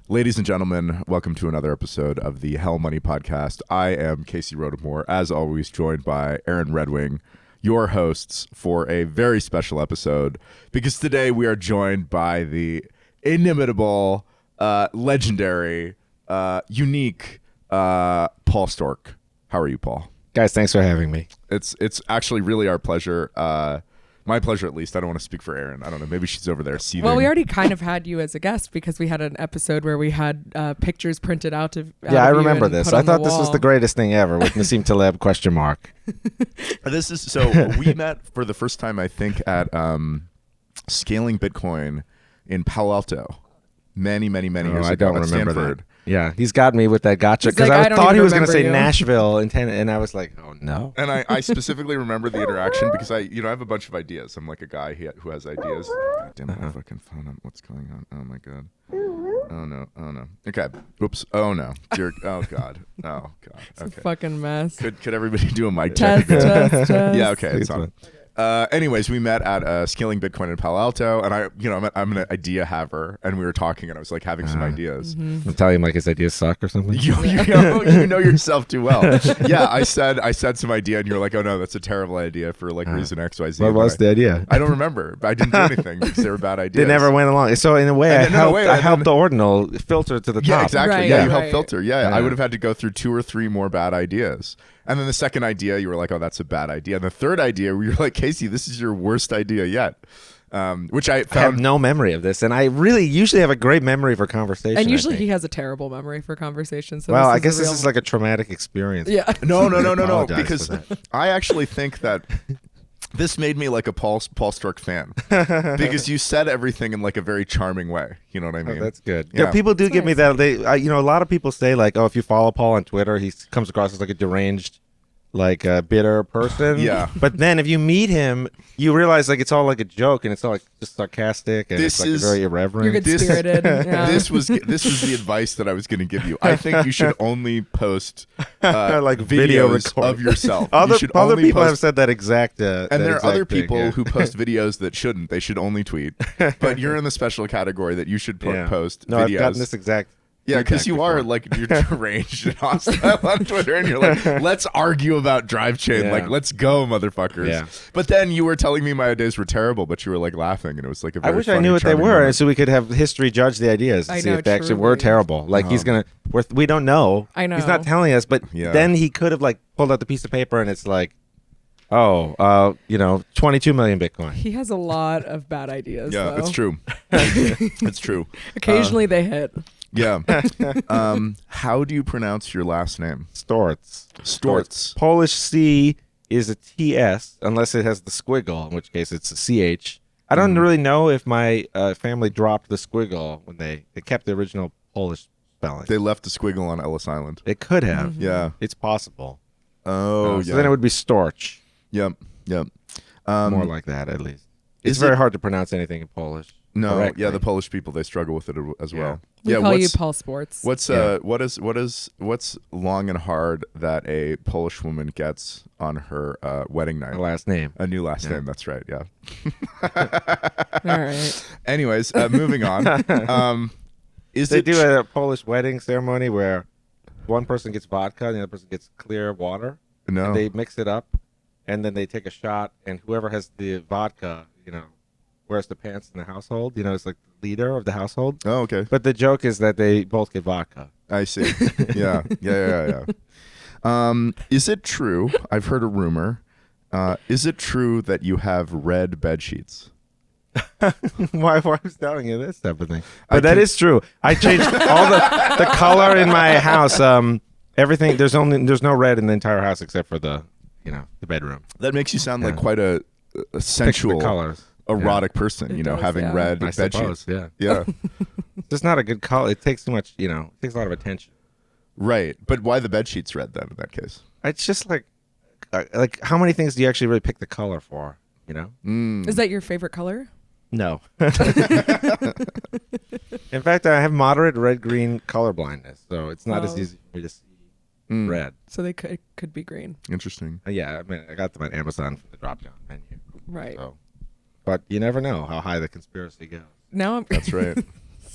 Ladies and gentlemen, welcome to another episode of the Hell Money Podcast. I am Casey Rodamore, as always, joined by Aaron Redwing, your hosts for a very special episode, because today we are joined by the inimitable, legendary, unique Paul Sztorc. How are you, Paul? Guys, thanks for having me. It's actually really our pleasure. My pleasure, at least. I don't want to speak for Erin. I don't know. Maybe she's over there seething. Well, we already kind of had you as a guest because we had an episode where we had pictures printed out of I remember this. I thought this was the greatest thing ever with Nassim Taleb ? This is so we met for the first time, I think, at Scaling Bitcoin in Palo Alto. Many years ago. I don't at remember Stanford. that. Yeah, he's got me with that gotcha because like, I I don't thought he even was going to say remember you. Nashville and I was like, oh no. And I specifically remember the interaction because I have a bunch of ideas. I'm like a guy who has ideas. God damn my fucking phone. What's going on? Oh my god. Oh no. Okay. Oops. Oh no. Oh god. Oh god. It's Okay. a fucking mess. Could everybody do a mic check? Test. Yeah. Okay. It's on. Anyways, we met at Scaling Bitcoin in Palo Alto, and I'm an idea haver, and we were talking, and I was like having some ideas. Mm-hmm. I'm telling him like his ideas suck or something. You know yourself too well. Yeah, I said some idea, and you're like, oh no, that's a terrible idea for like reason X, Y, Z. What was the idea? I don't remember. I didn't do anything because they were bad ideas. They never went along. So in a way, I helped the ordinal filter to the top. Yeah, exactly. Right, yeah, you right. helped filter. Yeah, I would have had to go through 2 or 3 more bad ideas. And then the second idea, you were like, oh, that's a bad idea. And the third idea, you were like, Casey, this is your worst idea yet. Which I found. I have no memory of this, and I really usually have a great memory for conversation. And usually I think. he has a terrible memory for conversations. So Well, I this guess is this is like a traumatic experience. Yeah. No. Apologize Because for that. I actually think that this made me like a Paul Sztorc fan. Because you said everything in like a very charming way. You know what I mean? Oh, that's good. Yeah. Yeah, people do give me nice. that. A lot of people say like, oh, if you follow Paul on Twitter, he comes across as like a deranged, like a bitter person. Yeah. But then if you meet him, you realize like it's all like a joke and it's all like just sarcastic and This it's like is- very irreverent. You're good spirited. Yeah. This was the advice that I was going to give you. I think you should only post Like video videos recording. of yourself. Other You should other only people post, have said that exact. and there are other people thing, yeah. who post videos that shouldn't. They should only tweet. But you're in the special category that you should Yeah. post No, videos. I've gotten this exact. Yeah, because feedback you are before. like you're deranged and hostile on Twitter, and you're like, let's argue about drive chain, Yeah. like let's go, motherfuckers. Yeah. But then you were telling me my ideas were terrible, but you were like laughing, and it was like a I very wish I funny, knew what they charming were, moment. so we could have history judge the ideas and I see know, if they actually were truly. terrible. Like he's gonna, we don't know. I know. He's not telling us, but Yeah. then he could have like pulled out the piece of paper and it's like, 22 million Bitcoin. He has a lot of bad ideas. Yeah, though. it's true. It's true. Occasionally they hit. Yeah. How do you pronounce your last name? Sztorc. Sztorc. Polish C is a TS unless it has the squiggle, in which case it's a CH. I don't really know if my family dropped the squiggle when they kept the original Polish spelling. They left the squiggle on Ellis Island. It could have. Yeah. It's possible. Oh, So yeah. then it would be Storch. Yep. More like that, at least. is It's very it- hard to pronounce anything in Polish. No, correctly. yeah, the Polish people, they struggle with it as well. We Yeah, call you what's Paul Sztorc. what's long and hard that a Polish woman gets on her wedding night? My last name. A new last name, that's right, yeah. All right. Anyways, moving on. Is They it do a Polish wedding ceremony where one person gets vodka and the other person gets clear water. No. And they mix it up, and then they take a shot, and whoever has the vodka, wears the pants in the household. It's like the leader of the household. Oh, okay. But the joke is that they both get vodka. I see. Yeah. Is it true? I've heard a rumor. Is it true that you have red bed sheets? Why was telling you this type of thing? I But that can- is true. I changed all the color in my house. Everything. There's no red in the entire house except for the bedroom. That makes you sound like Yeah. quite a Pick the sensual, colors. erotic person. It Having does, yeah. red I bed suppose, sheets. yeah. Yeah. It's just not a good color. It takes too much. It takes a lot of attention. Right. But why the bed sheets red then? In that case. It's just like how many things do you actually really pick the color for? Is that your favorite color? No. In fact, I have moderate red-green color blindness, so it's not as Oh. easy for me to see red. So they could be green. Interesting. Yeah, I mean, I got them on Amazon from the drop-down menu. Right. So, but you never know how high the conspiracy goes. Now I'm That's right.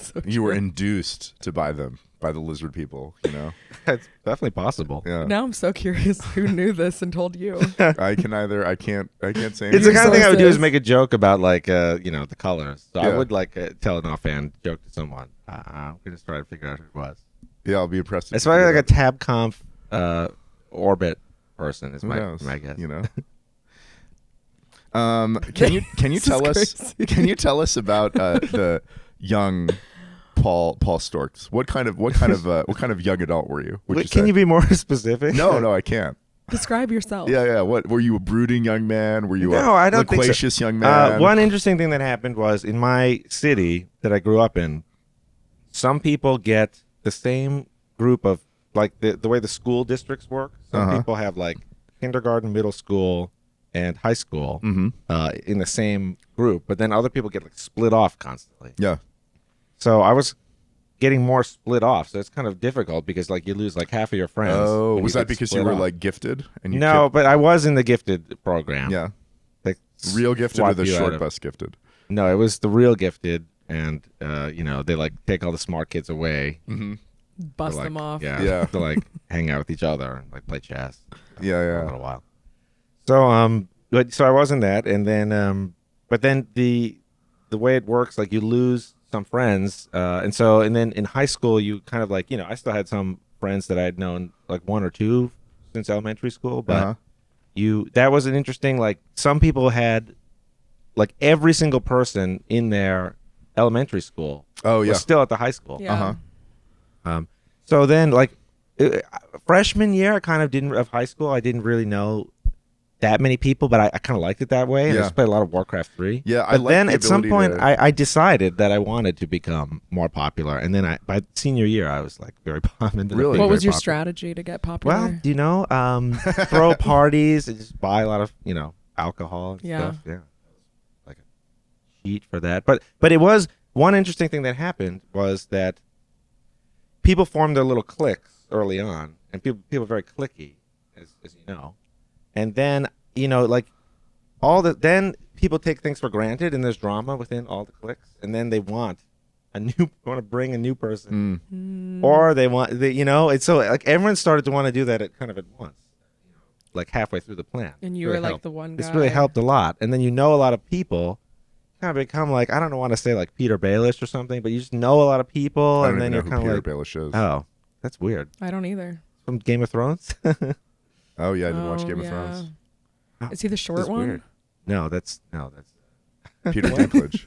So You were true. induced to buy them by the lizard people, you know? That's definitely possible. Yeah. Now I'm so curious who knew this and told you. I can't say It's anything. the kind of thing I would do is Sources. make a joke about like the colors. So I Yeah. would like tell an offhand joke to someone. I'm gonna try to figure out who it was. Yeah, I'll be impressed. if It's you probably figure like a it tabconf orbit person. Is out. Who my knows? guess. You know. Can you This tell is us crazy. can you tell us about the young Paul Sztorc? What kind of young adult were you? Would Wait, you can say? you be more specific? No, I can't. Describe yourself. Yeah. What were you, a brooding young man? Were you No, a I don't think so. loquacious young man? One interesting thing that happened was in my city that I grew up in, some people get the same group of like the way the school districts work. Some people have like kindergarten, middle school, and high school in the same group, but then other people get like split off constantly. Yeah. So I was getting more split off, so it's kind of difficult because like you lose like half of your friends. Oh, when was you that get because you split were off. like gifted? And you No, but I was in the gifted program. yeah, Like, real gifted or swap the you out short of- bus gifted? No, it was the real gifted, and they like take all the smart kids away. Mm-hmm. Bust to, like, them off. Yeah, to like hang out with each other and like play chess. Yeah, For yeah. a little while. So so I was in that, and then but then the way it works, like you lose some friends, and then in high school you kind of like I still had some friends that I had known like one or two since elementary school, but Uh-huh. that was an interesting, like some people had like every single person in their elementary school Oh yeah. was still at the high school. Yeah. So then, like freshman year, I kind of didn't of high school. I didn't really know that many people, but I kind of liked it that way. And I Yeah. just played a lot of Warcraft 3. Yeah, I But like then the at some ability point, to- I decided that I wanted to become more popular. And then by senior year, I was like very popular. Really? What was very your popular. strategy to get popular? Well, throw parties and just buy a lot of alcohol and Yeah. stuff. Yeah, like a cheat for that. But it was one interesting thing that happened was that people formed their little cliques early on, and people are very cliquey, as you know. And then like then people take things for granted, and there's drama within all the cliques, and then they want to bring a new person, or they want it's so like everyone started to want to do that at once, like halfway through the plan. And you Really were like helped. the one This guy. really helped a lot, and then a lot of people. Kind of become like I don't want to say like Peter Baelish or something, but you just know a lot of people, I don't and then even you're know who kind of Peter like, Baelish is. oh, that's weird. I don't either. From Game of Thrones? Oh yeah, I didn't watch Oh, Game of yeah. Thrones. Is he the short That's one? weird. No, that's Peter Dinklage.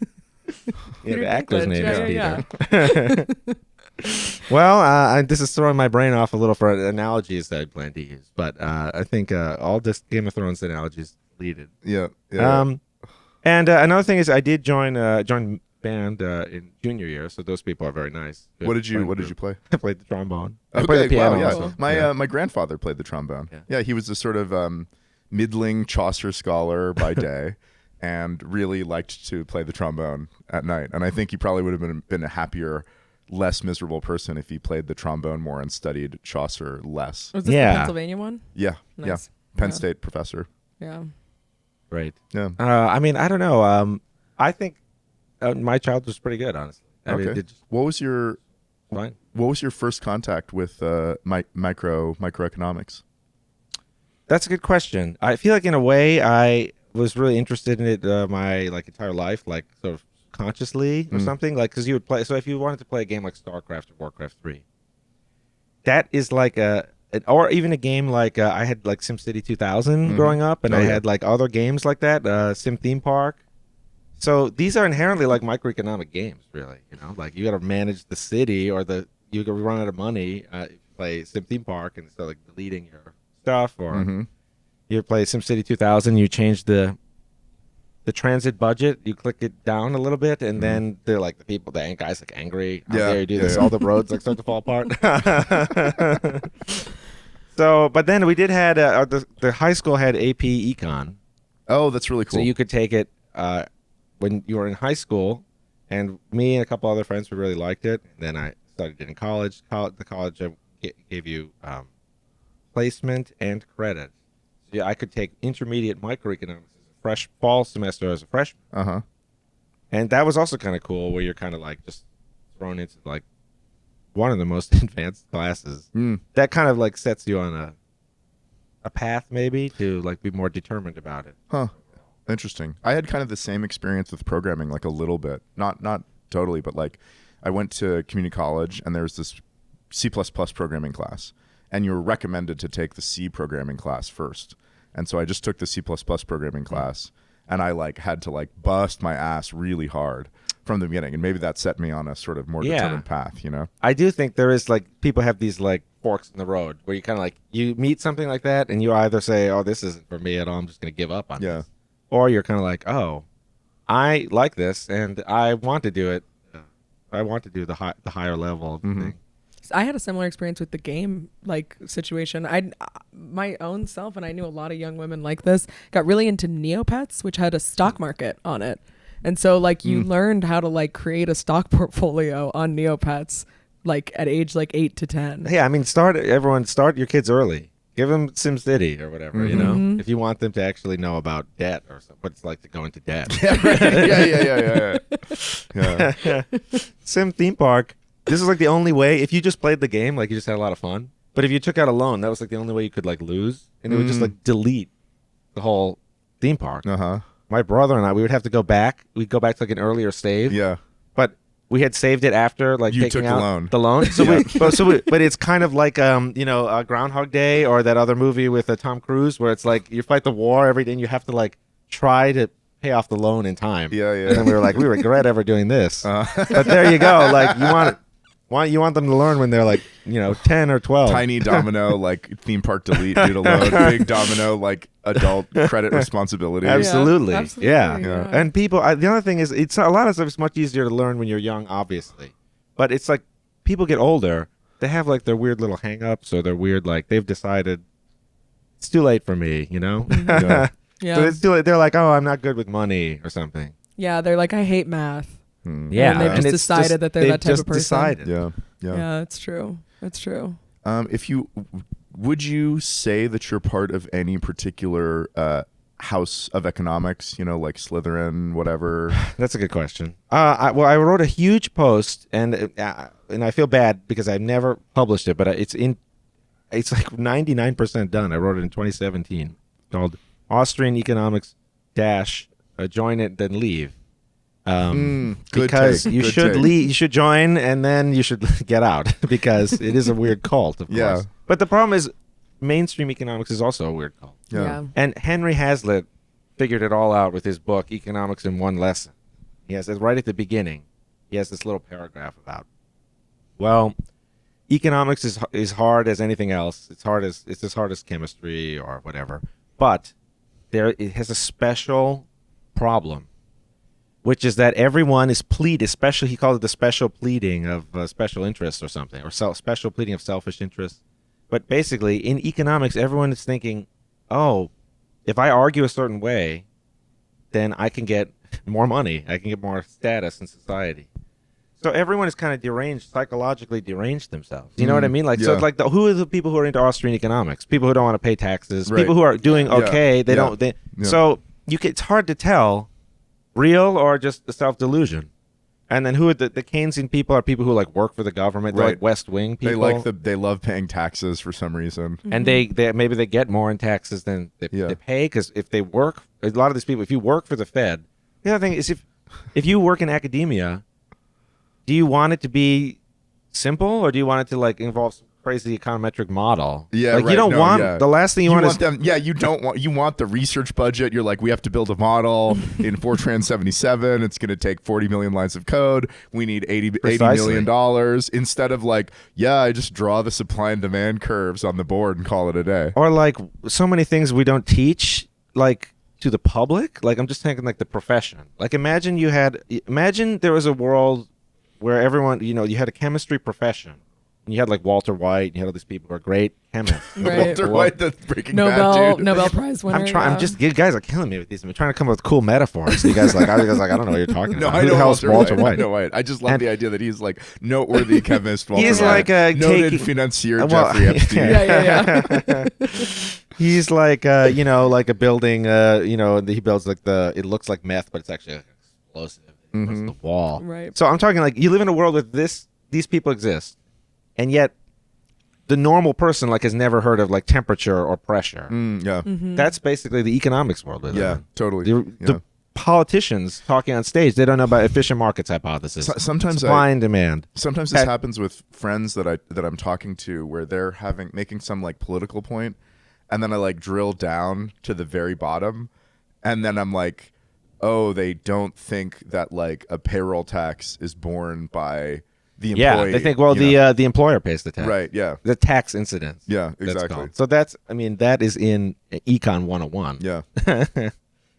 yeah, Peter the actor's Dinklage, name yeah, is Peter. Well, this is throwing my brain off a little for analogies that I plan to use, but I think all this Game of Thrones analogies deleted. Yeah. Yeah. And another thing is I did join band in junior year, so those people are very nice. What did you play? I played the trombone. I Okay, played the piano. wow, yeah. also. My grandfather played the trombone. Yeah. Yeah, he was a sort of middling Chaucer scholar by day, and really liked to play the trombone at night. And I think he probably would have been a happier, less miserable person if he played the trombone more and studied Chaucer less. Was this Yeah. the Pennsylvania one? Yeah, Nice. yeah. Penn Yeah. State professor. Yeah. Right. Yeah. I mean, I don't know. I think my childhood was pretty good, honestly. I mean, Okay. it just What was your fine. first contact with microeconomics? That's a good question. I feel like in a way I was really interested in it my entire life, like sort of consciously or something. Like because you would play. So if you wanted to play a game like StarCraft or Warcraft 3, that is like or even a game like I had like SimCity 2000 growing up, and Oh, I yeah. had like other games like that, Sim Theme Park. So these are inherently like microeconomic games, really. Like you got to manage the city, or you could run out of money. If you play Sim Theme Park and start like deleting your stuff, or you play SimCity 2000, you change the transit budget, you click it down a little bit, and then they're like the guys like angry. How Yeah, dare you do yeah, this? yeah. All the roads like start to fall apart. So, but then we did had the high school had AP Econ, Oh, that's really cool. so you could take it when you were in high school, and me and a couple other friends we really liked it. And then I studied it in college. The college gave you placement and credit. So yeah, I could take intermediate microeconomics as a fresh fall semester as a freshman, Uh-huh. and that was also kind of cool, where you're kind of like just thrown into like one of the most advanced classes. That kind of like sets you on a path maybe to like be more determined about it. Huh. Interesting. I had kind of the same experience with programming, like a little bit. Not totally, but like I went to community college and there was this C++ programming class, and you were recommended to take the C programming class first. And so I just took the C++ programming class, and I like had to like bust my ass really hard from the beginning, and maybe that set me on a sort of more determined path, you know? I do think there is like people have these like forks in the road where you kind of like you meet something like that and you either say, oh, this isn't for me at all, I'm just going to give up on this. Or you're kind of like, oh, I like this and I want to do it. I want to do the higher level thing. I had a similar experience with the game like situation. My own self, and I knew a lot of young women like this, got really into Neopets, which had a stock market on it. And so like you learned how to like create a stock portfolio on Neopets like at age like 8 to 10. Yeah, I mean, start your kids early. Give them SimCity or whatever, you know, if you want them to actually know about debt or what it's like to go into debt. Yeah. Sim theme park. This is like the only way. If you just played the game, like you just had a lot of fun. But if you took out a loan, that was like the only way you could like lose, and it would just like delete the whole theme park. My brother and I, we would have to go back. We'd go back to like an earlier save. Yeah. But we had saved it after like You taking took out the loan. So but it's kind of like Groundhog Day or that other movie with Tom Cruise where it's like you fight the war every day and you have to like try to pay off the loan in time. Yeah. And then we were like, we regret ever doing this. But there you go. Like you want them to learn when they're like 10 or 12. Tiny domino, like theme park delete due to load. Big domino, like adult credit responsibility. Absolutely. Yeah. And people, the other thing is, it's a lot of stuff is much easier to learn when you're young, obviously. But it's like people get older, they have like their weird little hang-ups or their weird, like they've decided it's too late for me, Yeah. So it's too late. They're like, oh, I'm not good with money or something. Yeah, they're like, I hate math. Yeah, and they've just decided that they're that type of person. Decided. Yeah, it's true. It's true. Would you say that you're part of any particular house of economics? Like Slytherin, whatever. That's a good question. I wrote a huge post, and I feel bad because I've never published it, but it's like 99% done. I wrote it in 2017, called Austrian Economics Join it then leave. Because you should leave, you should join, and then you should get out because it is a weird cult, of course. But the problem is, mainstream economics is also a weird cult. Yeah. And Henry Hazlitt figured it all out with his book Economics in One Lesson. He has it right at the beginning. He has this little paragraph about, well, economics is hard as anything else. It's as hard as chemistry or whatever. But it has a special problem, which is that everyone is especially he called it the special pleading of special interests or something, or special pleading of selfish interests. But basically, in economics, everyone is thinking, oh, if I argue a certain way, then I can get more money. I can get more status in society. So everyone is kind of deranged, psychologically deranged themselves. You know what I mean? So it's like, who are the people who are into Austrian economics? People who don't want to pay taxes. Right. People who are doing okay. They don't. So it's hard to tell real or just the self-delusion. And then who are the Keynesian people are people who like work for the government. They're like West Wing people. They love paying taxes for some reason. And they maybe they get more in taxes than they pay, because if they work, a lot of these people, if you work for the Fed, the other thing is if you work in academia, do you want it to be simple or do you want it to like involve some crazy econometric model? Yeah, like right. You don't want the last thing you want is them. Yeah, you want the research budget. You're like, we have to build a model in Fortran 77. It's going to take 40 million lines of code. We need $80 million instead of like, I just draw the supply and demand curves on the board and call it a day. Or like so many things we don't teach like to the public. Like I'm just thinking like the profession. Like imagine there was a world where everyone, you had a chemistry profession. And you had like Walter White, and you had all these people who are great chemists. Right. Walter White, the Breaking Bad dude. Nobel Prize winner. You guys are killing me with these. I'm trying to come up with cool metaphors. So you guys I don't know what you're talking about. Who the hell's Walter White? I just love the idea that he's like noteworthy chemist. Walter he's White, like a noted financier Jeffrey Epstein. Yeah. He's like like a building. He builds like it looks like meth, but it's actually explosive. versus the wall. Right. So I'm talking like you live in a world where these people exist, and yet the normal person like has never heard of like temperature or pressure. Yeah. That's basically the economics world. Yeah. Totally. The politicians talking on stage, they don't know about efficient markets hypothesis. Sometimes supply and demand. Sometimes this happens with friends that I'm talking to, where they're making some like political point, and then I like drill down to the very bottom, and then I'm like, oh, they don't think that like a payroll tax is borne by the employee. Yeah, they think, well, the employer pays the tax. Right, yeah. The tax incidence. Yeah, exactly. So that is in Econ 101. Yeah.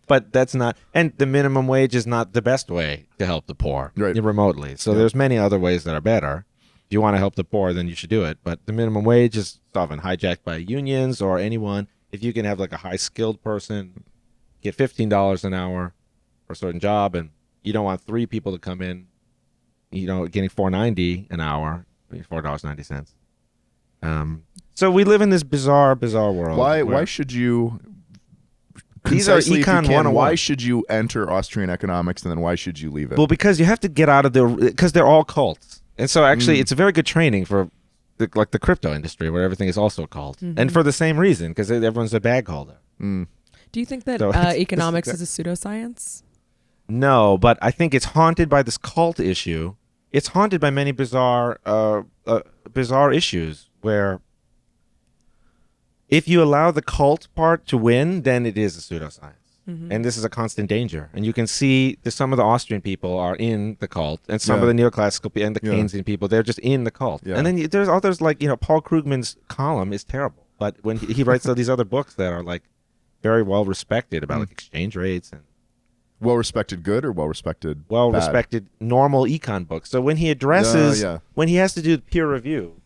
But that's not, and the minimum wage is not the best way to help the poor remotely. So there's many other ways that are better. If you want to help the poor, then you should do it. But the minimum wage is often hijacked by unions or anyone. If you can have like a high skilled person get $15 an hour for a certain job, and you don't want 3 people to come in, getting $4.90 an hour, $4.90. So we live in this bizarre world. Why should you? These are Econ Econ 101. Why should you enter Austrian economics, and then why should you leave it? Well, because you have to get out of because they're all cults, and so actually it's a very good training for the crypto industry, where everything is also a cult, and for the same reason, because everyone's a bag holder. Do you think that So economics is a pseudoscience? No, but I think it's haunted by this cult issue. It's haunted by many bizarre issues where if you allow the cult part to win, then it is a pseudoscience. And this is a constant danger. And you can see that some of the Austrian people are in the cult, and some of the neoclassical people and the Keynesian people, they're just in the cult. And then there's others like, Paul Krugman's column is terrible. But when he writes these other books that are like very well respected about like exchange rates and well-respected good or well-respected well-respected normal econ books. So when he addresses, when he has to do peer review,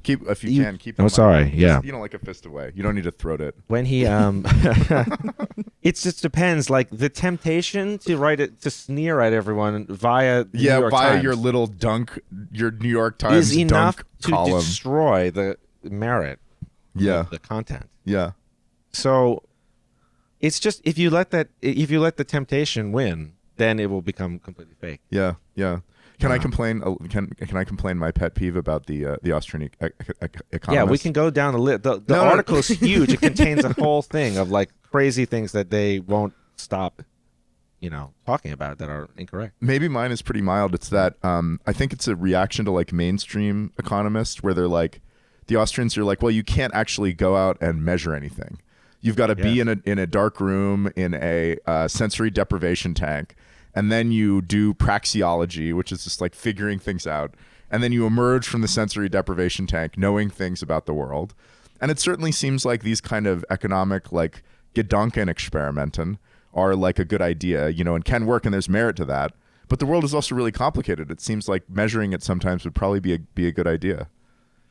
keep Oh, in sorry, mind. yeah. You don't like a fist away. You don't need to throat it. When he it just depends. Like the temptation to write it, to sneer at everyone via the New York Times your little your New York Times is enough dunk to column. destroy the merit of the content. Yeah. So it's just if you let the temptation win, then it will become completely fake. Yeah. Can I complain? Can I complain my pet peeve about the Austrian economist? Yeah, we can go down the list. The article is huge. It contains a whole thing of like crazy things that they won't stop, talking about that are incorrect. Maybe mine is pretty mild. It's that I think it's a reaction to like mainstream economists where they're like, the Austrians are like, well, you can't actually go out and measure anything. You've got to be in a dark room in a sensory deprivation tank. And then you do praxeology, which is just like figuring things out. And then you emerge from the sensory deprivation tank knowing things about the world. And it certainly seems like these kind of economic, like Gedankenexperimenten are like a good idea, and can work, and there's merit to that. But the world is also really complicated. It seems like measuring it sometimes would probably be a good idea.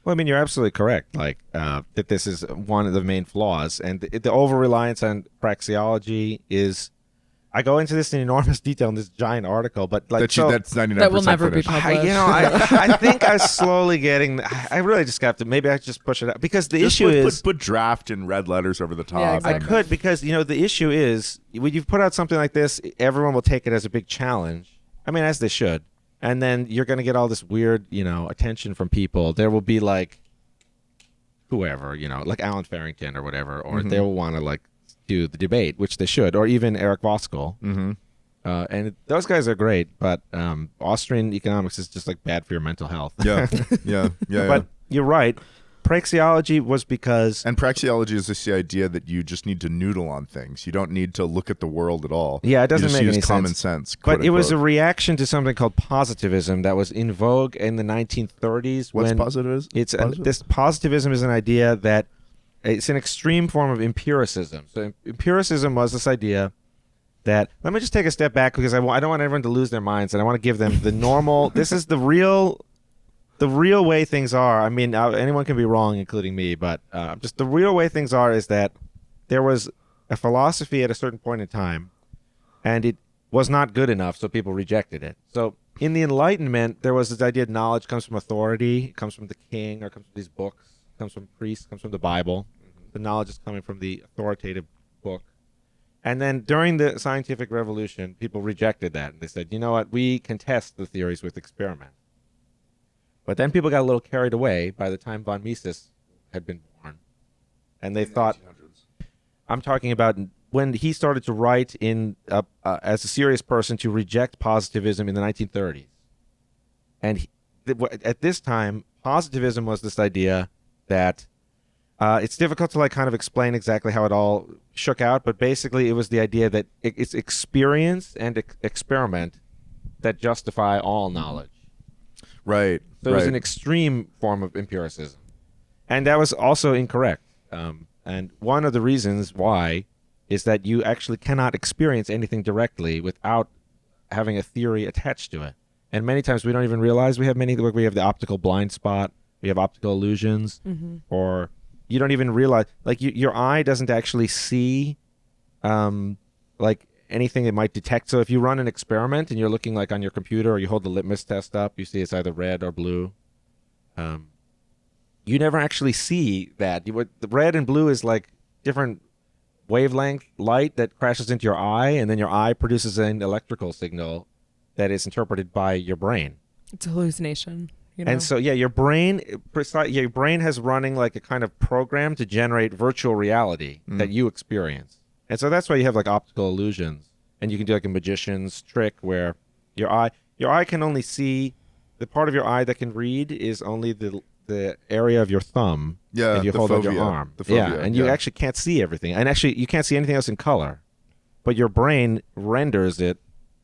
Well, I mean, you're absolutely correct. Like that this is one of the main flaws. And the over-reliance on praxeology is... I go into this in enormous detail in this giant article, but like that's 99% that will never finished. be published. I think I'm slowly getting. I really just have to. Maybe I just push it out because the issue is put draft in red letters over the top. Yeah, exactly. I could because the issue is when you put out something like this, everyone will take it as a big challenge. I mean, as they should, and then you're going to get all this weird, attention from people. There will be like whoever, like Alan Farrington or whatever, or they will want to like do the debate, which they should, or even Eric Voskuil. And those guys are great, but Austrian economics is just like bad for your mental health. Yeah. But you're right. Praxeology was because... And praxeology is just the idea that you just need to noodle on things. You don't need to look at the world at all. Yeah, it doesn't make any sense. Common sense. But it was a reaction to something called positivism that was in vogue in the 1930s. What's positivism? This positivism is an idea that it's an extreme form of empiricism. So empiricism was this idea that... Let me just take a step back because I don't want everyone to lose their minds, and I want to give them the normal... This is the real way things are. I mean, anyone can be wrong, including me, but just the real way things are is that there was a philosophy at a certain point in time, and it was not good enough, so people rejected it. So in the Enlightenment, there was this idea that knowledge comes from authority, it comes from the king, or comes from these books, comes from priests, comes from the Bible. The knowledge is coming from the authoritative book. And then during the scientific revolution, people rejected that. And they said, you know what, we can test the theories with experiment. But then people got a little carried away by the time von Mises had been born. And they thought, I'm talking about when he started to write as a serious person to reject positivism in the 1930s. And at this time, positivism was this idea that it's difficult to like kind of explain exactly how it all shook out, but basically it was the idea that it's experience and experiment that justify all knowledge. Right. So it was an extreme form of empiricism. And that was also incorrect. And one of the reasons why is that you actually cannot experience anything directly without having a theory attached to it. And many times we don't even realize we have we have the optical blind spot, we have optical illusions, or you don't even realize, like your eye doesn't actually see like anything it might detect. So if you run an experiment and you're looking like on your computer or you hold the litmus test up, you see it's either red or blue. You never actually see that. The red and blue is like different wavelength light that crashes into your eye, and then your eye produces an electrical signal that is interpreted by your brain. It's a hallucination. You know? And so, yeah, your brain has running like a kind of program to generate virtual reality that you experience. And so that's why you have like optical illusions, and you can do like a magician's trick where your eye can only see the part of your eye that can read is only the area of your thumb. Yeah, if you hold out your arm. The fovea, and you actually can't see everything. And actually, you can't see anything else in color. But your brain renders it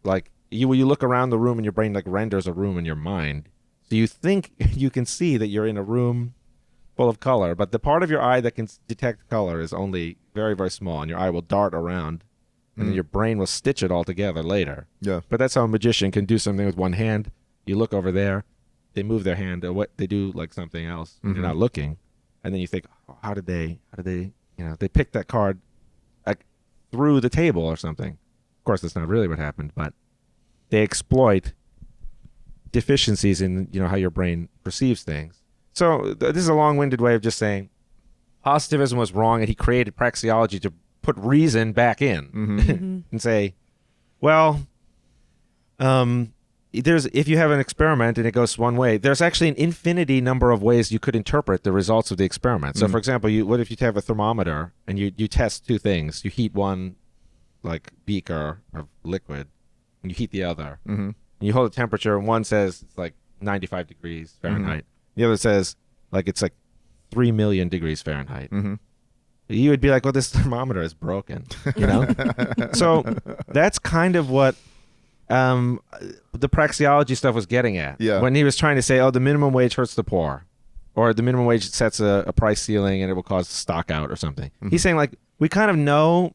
like when you look around the room and your brain like renders a room in your mind. So you think you can see that you're in a room full of color, but the part of your eye that can detect color is only very, very small, and your eye will dart around, and then your brain will stitch it all together later. Yeah. But that's how a magician can do something with one hand. You look over there, they move their hand, or what they do like something else. You're not looking, and then you think, oh, how did they, they picked that card like through the table or something. Of course, that's not really what happened, but they exploit deficiencies in how your brain perceives things. So this is a long-winded way of just saying positivism was wrong, and he created praxeology to put reason back in and say, well, if you have an experiment and it goes one way, there's actually an infinity number of ways you could interpret the results of the experiment. So, for example, what if you have a thermometer and you test two things? You heat one like beaker of liquid, and you heat the other. And you hold the temperature, and one says it's like 95 degrees Fahrenheit. The other says like it's like 3 million degrees Fahrenheit. You would be like, well, this thermometer is broken, So that's kind of what the praxeology stuff was getting at. Yeah. When he was trying to say, oh, the minimum wage hurts the poor, or the minimum wage sets a price ceiling and it will cause stock out or something. He's saying like, we kind of know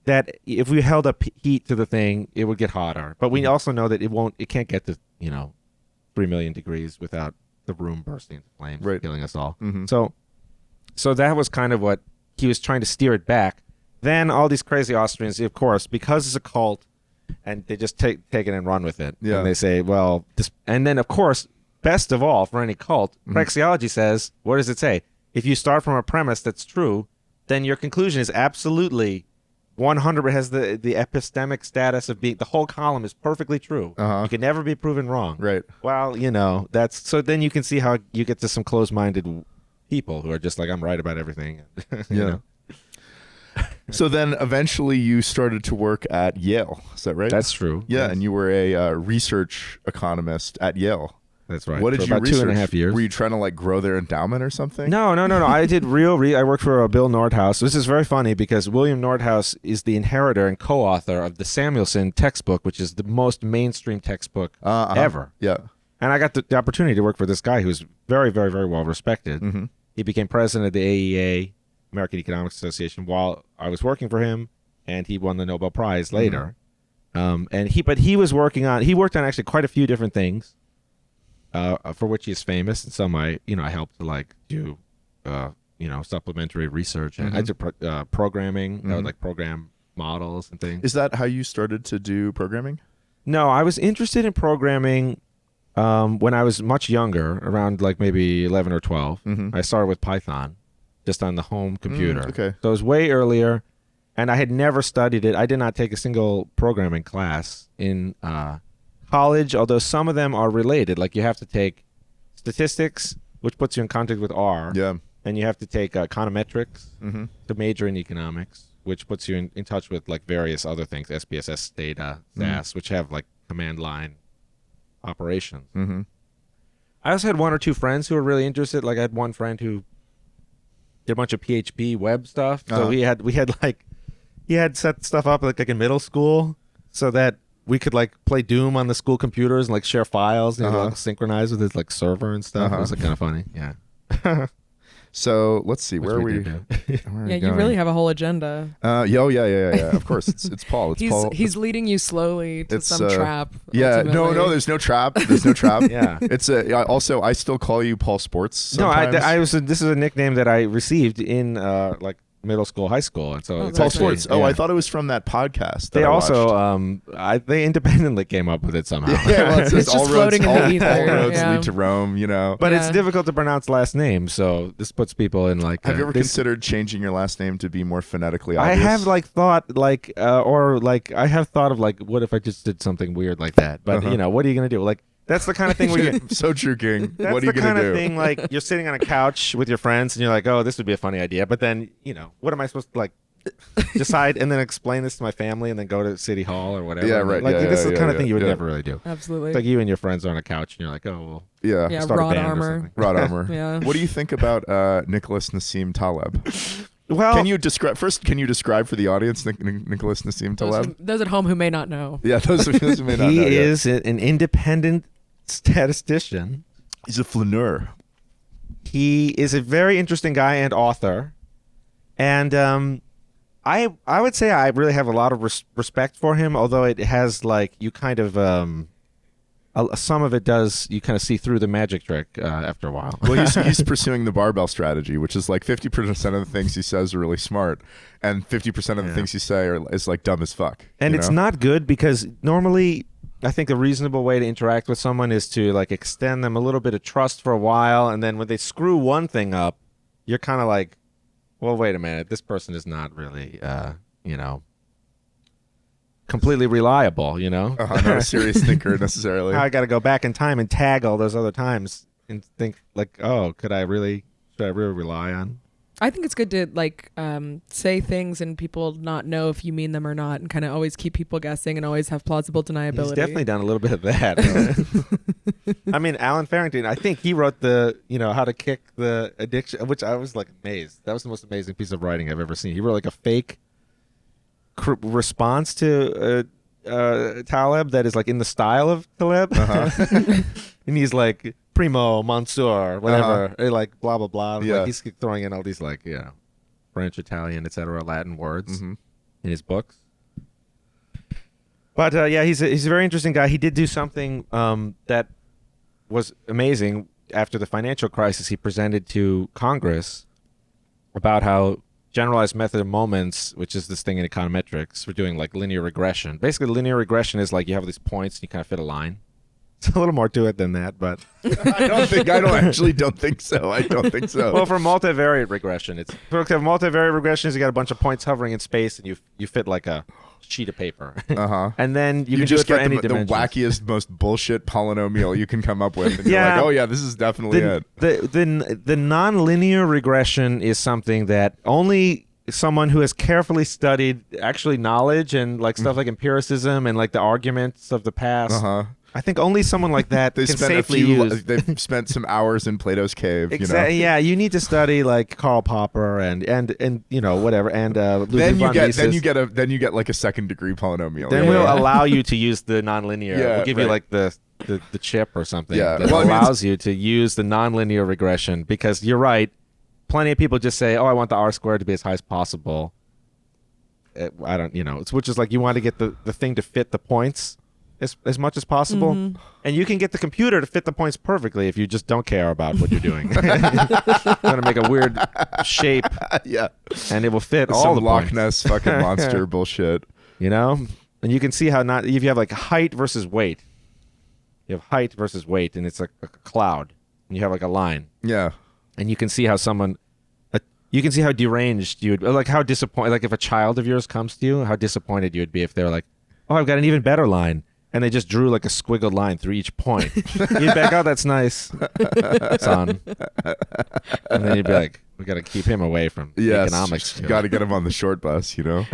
that if we held up heat to the thing, it would get hotter, but we also know that it can't get to 3 million degrees without the room bursting into flames, right, killing us all. So that was kind of what he was trying to steer it back. Then all these crazy Austrians, of course, because it's a cult, and they just take it and run with it. Yeah. And they say, well, this, and then of course, best of all for any cult, praxeology says, what does it say? If you start from a premise that's true, then your conclusion is absolutely 100, has the epistemic status of being, the whole column is perfectly true. You can never be proven wrong. Right. Well, that's, so then you can see how you get to some closed-minded people who are just like, I'm right about everything. you know? So then eventually you started to work at Yale. Is that right? That's true. Yeah, yes. And you were a research economist at Yale. That's right. What did for you about research? 2.5 years. Were you trying to like grow their endowment or something? No. I did I worked for Bill Nordhaus. This is very funny because William Nordhaus is the inheritor and co-author of the Samuelson textbook, which is the most mainstream textbook ever. Yeah. And I got the opportunity to work for this guy who's very, very, very well respected. He became president of the AEA, American Economics Association, while I was working for him, and he won the Nobel Prize later. He worked on actually quite a few different things. For which he's famous, and some I helped to like do, supplementary research. And I did programming. I would like program models and things. Is that how you started to do programming? No, I was interested in programming when I was much younger, around like maybe 11 or 12. I started with Python, just on the home computer. Okay. So it was way earlier, and I had never studied it. I did not take a single programming class in college, although some of them are related. Like you have to take statistics, which puts you in contact with R. Yeah. And you have to take econometrics Mm-hmm. to major in economics, which puts you in touch with like various other things, SPSS data, SAS, which have like command line operations. Mm-hmm. I also had one or two friends who were really interested. Like I had one friend who did a bunch of PHP web stuff. So he had set stuff up like in middle school so that we could like play Doom on the school computers and like share files and like synchronize with his like server and stuff. It was like kind of funny. Yeah. So let's see, where are we? Yeah, you really have a whole agenda. Yeah. Of course, it's Paul. It's Paul. He's leading you slowly to some trap. Yeah, ultimately. no, there's no trap. There's no trap. Yeah. It's also I still call you Paul Sztorc. No, Sometimes. this is a nickname that I received in like middle school, high school, and so it's Paul actually- Sztorc. Oh, I thought it was from that podcast. They that I also watched. they independently came up with it somehow. Yeah, well, It's just just floating in the ether, all roads yeah. lead to Rome. You know. But it's Yeah. difficult to pronounce last names, so this puts people in like. Have you ever considered changing your last name to be more phonetically I obvious? have like thought like or like I have thought of like what if I just did something weird like that? But you know, what are you gonna do? Like that's the kind of thing where you. So true, King. That's What are you the gonna kind do? of thing like you're sitting on a couch with your friends and you're like, oh, this would be a funny idea. But then you know, what am I supposed to like? Decide and then explain this to my family and then go to City Hall or whatever. Yeah, right. Like Yeah, this is the yeah, kind of yeah, thing you would yeah. never really do. Absolutely. It's like you and your friends are on a couch and you're like, oh, well, Yeah. yeah, start a rod band or armor. something. Rod armor. Yeah. What do you think about Nicholas Nassim Taleb? Well, Can you describe for the audience Nicholas Nassim Taleb? Those at home who may not know. Yeah, those who may not he know yet. is an independent statistician. He's a flaneur. He is a very interesting guy and author, and I would say I really have a lot of respect for him. Although it has like you kind of some of it does you kind of see through the magic trick after a while. Well, he's pursuing the barbell strategy, which is like 50% of the things he says are really smart, and 50% of the things he say is like dumb as fuck. And you it's know? not good because normally I think a reasonable way to interact with someone is to like extend them a little bit of trust for a while, and then when they screw one thing up, you're kind of like, well, wait a minute, this person is not really, completely reliable, Not a serious thinker necessarily. I got to go back in time and tag all those other times and think like, oh, should I really rely on? I think it's good to like say things and people not know if you mean them or not, and kind of always keep people guessing and always have plausible deniability. He's definitely done a little bit of that. I mean, Alan Farrington, I think he wrote the, how to kick the addiction, which I was like amazed. That was the most amazing piece of writing I've ever seen. He wrote like a fake response to Taleb that is like in the style of Taleb. And he's like, primo, monsieur, whatever, like blah, blah, blah. Yeah. Like he's throwing in all these like, French, Italian, etc., Latin words in his books. But he's a very interesting guy. He did do something that was amazing after the financial crisis. He presented to Congress about how generalized method of moments, which is this thing in econometrics, we're doing like linear regression. Basically, linear regression is like you have these points and you kind of fit a line. It's a little more to it than that, but I don't think so. I don't think so. well, for multivariate regression, multivariate regression is you got a bunch of points hovering in space and you fit like a sheet of paper. And then you can just do it for get any the dimensions. wackiest, most bullshit polynomial you can come up with. And you're like, oh yeah, this is definitely it. The nonlinear regression is something that only someone who has carefully studied actually knowledge and like stuff like empiricism and like the arguments of the past. I think only someone like that can safely use. They've spent some hours in Plato's cave. Exactly. Yeah, you need to study like Karl Popper and whatever and Then you Ludwig von get Mises. you get like a second degree polynomial. Then we'll allow you to use the nonlinear. Yeah, we'll give you right. like the chip or something Yeah. that Well, I mean, allows you to use the nonlinear regression because you're right. Plenty of people just say, "Oh, I want the R squared to be as high as possible." I don't, it's which is like you want to get the thing to fit the points as much as possible, and you can get the computer to fit the points perfectly if you just don't care about what you're doing. You're gonna make a weird shape, Yeah, and it will fit all some the Loch points. Ness fucking monster bullshit. And you can see how if you have like height versus weight, you have height versus weight, and it's like a cloud, and you have like a line, Yeah, and you can see how someone you can see how deranged you would, like how disappointed, like if a child of yours comes to you, how disappointed you would be if they were like, oh, I've got an even better line. And they just drew like a squiggled line through each point. You'd be like, oh, that's nice, son. And then you'd be like, we got to keep him away from economics. Got to get him on the short bus, you know?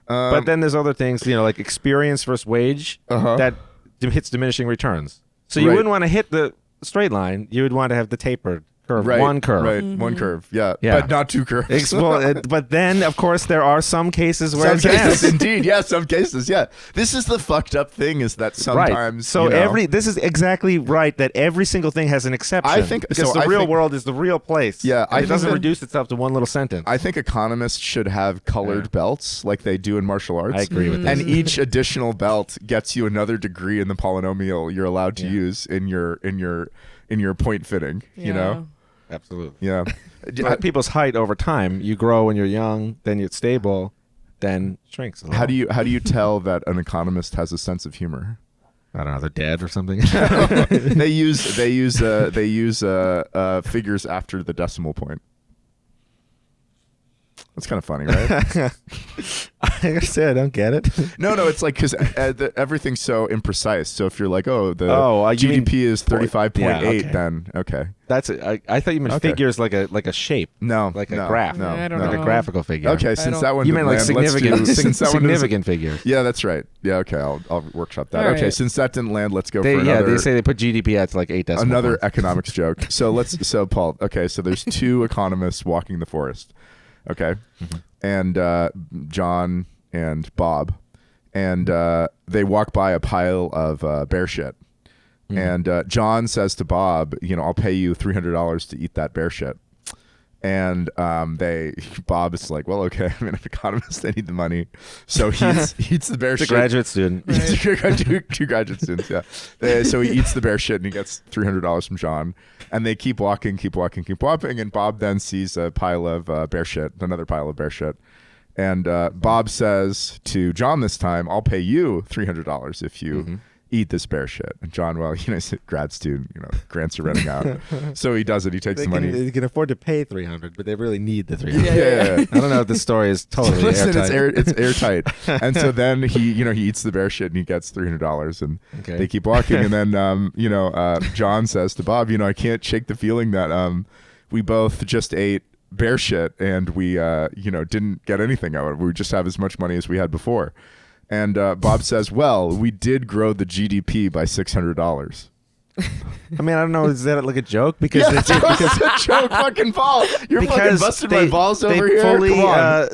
But then there's other things, like experience versus wage that hits diminishing returns. So you wouldn't want to hit the straight line. You would want to have the tapered curve, one curve. Right, one curve, yeah. But not two curves. But then, of course, there are some cases where indeed, some cases, yeah. This is the fucked up thing is that sometimes... So this is exactly right, that every single thing has an exception. I think... Because the real world is the real place. Yeah. It doesn't reduce itself to one little sentence. I think economists should have colored belts like they do in martial arts. I agree with this. And each additional belt gets you another degree in the polynomial you're allowed to use in your point fitting, you know? Absolutely. Yeah. People's height over time, you grow when you're young, then you're stable, then shrinks a little. How do you tell that an economist has a sense of humor? I don't know, they're dead or something. They use figures after the decimal point. That's kind of funny, right? I gotta say, I don't get it. No, it's like because everything's so imprecise. So if you're like, GDP is 35.8, then okay. That's it. I thought you meant figures like a shape. No, like a graph. No, I don't like know. a graphical figure. Okay, since that one you meant like significant figures. Yeah, that's right. Yeah, okay, I'll workshop that. All okay, right. since that didn't land, let's go for another. Yeah, they say they put GDP at like 8 decimal another points. economics joke. So Paul. Okay, so there's two economists walking the forest. Okay, and John and Bob, and they walk by a pile of bear shit. And John says to Bob, I'll pay you $300 to eat that bear shit. And Bob is like, well, okay, I'm an economist. I need the money. So he eats the bear shit. It's a graduate student. Right. Two graduate students, yeah. So he eats the bear shit and he gets $300 from John. And they keep walking. And Bob then sees a pile of bear shit, another pile of bear shit. And Bob says to John this time, I'll pay you $300 if you eat this bear shit. And John, well, he's a grad student, grants are running out. So he does it. He takes the money. They can afford to pay $300, but they really need the $300. Yeah. I don't know if this story is totally airtight. It's airtight. And so then he eats the bear shit and he gets $300 and they keep walking. And then, John says to Bob, I can't shake the feeling that we both just ate bear shit and we, didn't get anything out of it. We just have as much money as we had before. And Bob says, well, we did grow the GDP by $600. I mean, I don't know. Is that like a joke? Because it's a joke, fucking Paul. You're fucking busting my balls over here. Fully, come on.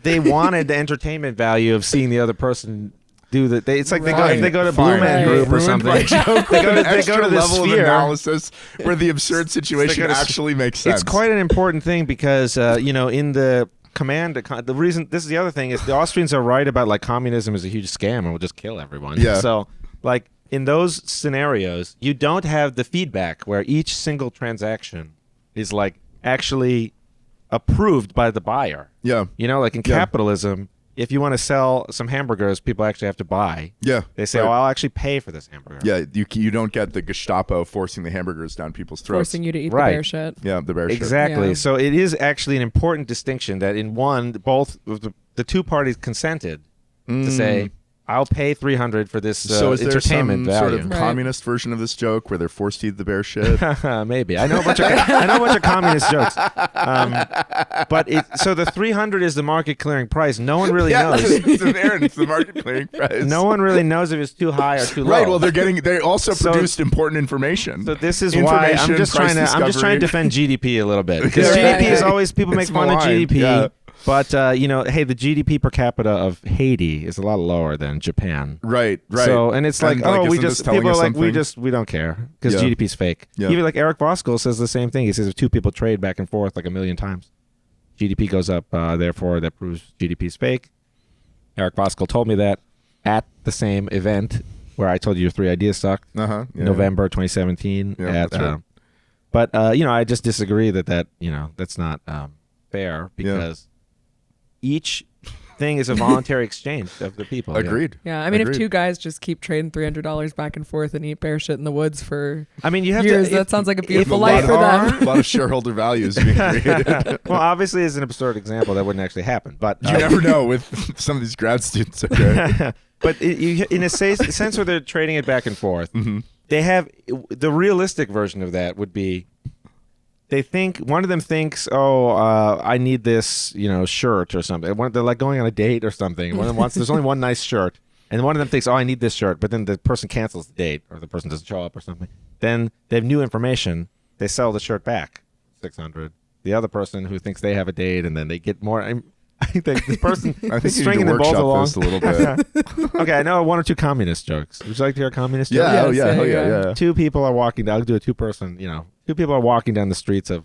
They wanted the entertainment value of seeing the other person do that. It's like they go to Blue Man Group or something. They go to the level sphere. of analysis where the absurd situation actually makes sense. It's quite an important thing because in the the reason this is the other thing is the Austrians are right about like communism is a huge scam and will just kill everyone. Yeah. So like in those scenarios, you don't have the feedback where each single transaction is like actually approved by the buyer. Yeah. Like in capitalism, if you want to sell some hamburgers, people actually have to buy. Yeah. They say, I'll actually pay for this hamburger. Yeah, you don't get the Gestapo forcing the hamburgers down people's throats. Forcing you to eat the bear shit. Yeah, the bear shit. Exactly. Yeah. So it is actually an important distinction that in one, both the two parties consented to say, I'll pay $300 for this so is there entertainment some value. sort of communist version of this joke where they're forced to eat the bear shit? Maybe. I know a bunch of communist jokes. So the $300 is the market clearing price. No one really knows. It's the market clearing price. No one really knows if it's too high or too low. Right. Well, they also produced important information. So this is why I'm just trying to defend GDP a little bit because GDP is always people make fun of GDP. Yeah. But hey, the GDP per capita of Haiti is a lot lower than Japan. Right. So and it's like, people are like, we don't care because GDP is fake. Yeah. Even like Eric Voskuil says the same thing. He says if two people trade back and forth like 1 million times, GDP goes up. Therefore, that proves GDP is fake. Eric Voskuil told me that at the same event where I told you your 3 ideas suck. November 2017. Yeah, that's right. But I just disagree that that's not fair because each thing is a voluntary exchange of the people. Agreed. Yeah, I mean, Agreed. if two guys just keep trading $300 back and forth and eat bear shit in the woods for I mean, you have years, to. that sounds like a A beautiful lot life of- for them. A lot of shareholder value is being created. Well, obviously, as an absurd example, that wouldn't actually happen. But You never know with some of these grad students. Okay. but in a sense where they're trading it back and forth, Mhm. they have the realistic version of that would be they think one of them thinks, I need this, shirt or something. They're like going on a date or something. One of them wants there's only one nice shirt, and one of them thinks, I need this shirt, but then the person cancels the date or the person doesn't show up or something. Then they have new information. They sell the shirt back, $600. The other person who thinks they have a date, and then they get more. I think the person I think you need stringing to them both workshop along. this a little bit. Okay, I know one or two communist jokes. Would you like to hear a communist joke? Yeah. Oh Yes, yeah. yeah, Oh yeah. yeah. Yeah. Two people are walking down. I'll do a two-person. Two people are walking down the streets of.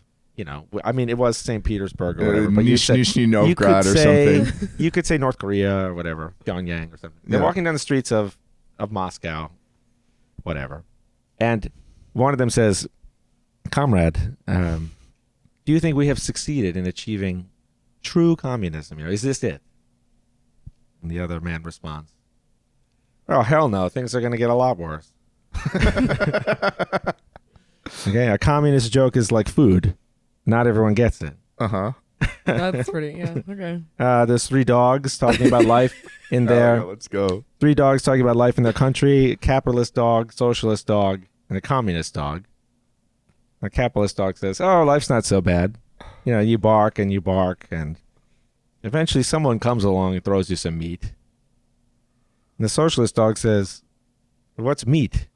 I mean, it was St. Petersburg or whatever. But Nizhny you could Novgorod or say something. you could say North Korea or whatever, Pyongyang or something. They're Yeah. walking down the streets of Moscow, whatever, and one of them says, "Comrade, do you think we have succeeded in achieving true communism? Is this it?" And the other man responds, "Oh, hell no. Things are going to get a lot worse." Okay, a communist joke is like food. Not everyone gets it. Uh-huh. That's pretty, yeah, okay. There's three dogs talking about life in Oh, their... yeah, let's go. Three dogs talking about life in their country. A capitalist dog, socialist dog, and a communist dog. A capitalist dog says, life's not so bad. You bark, and eventually someone comes along and throws you some meat. And the socialist dog says, what's meat?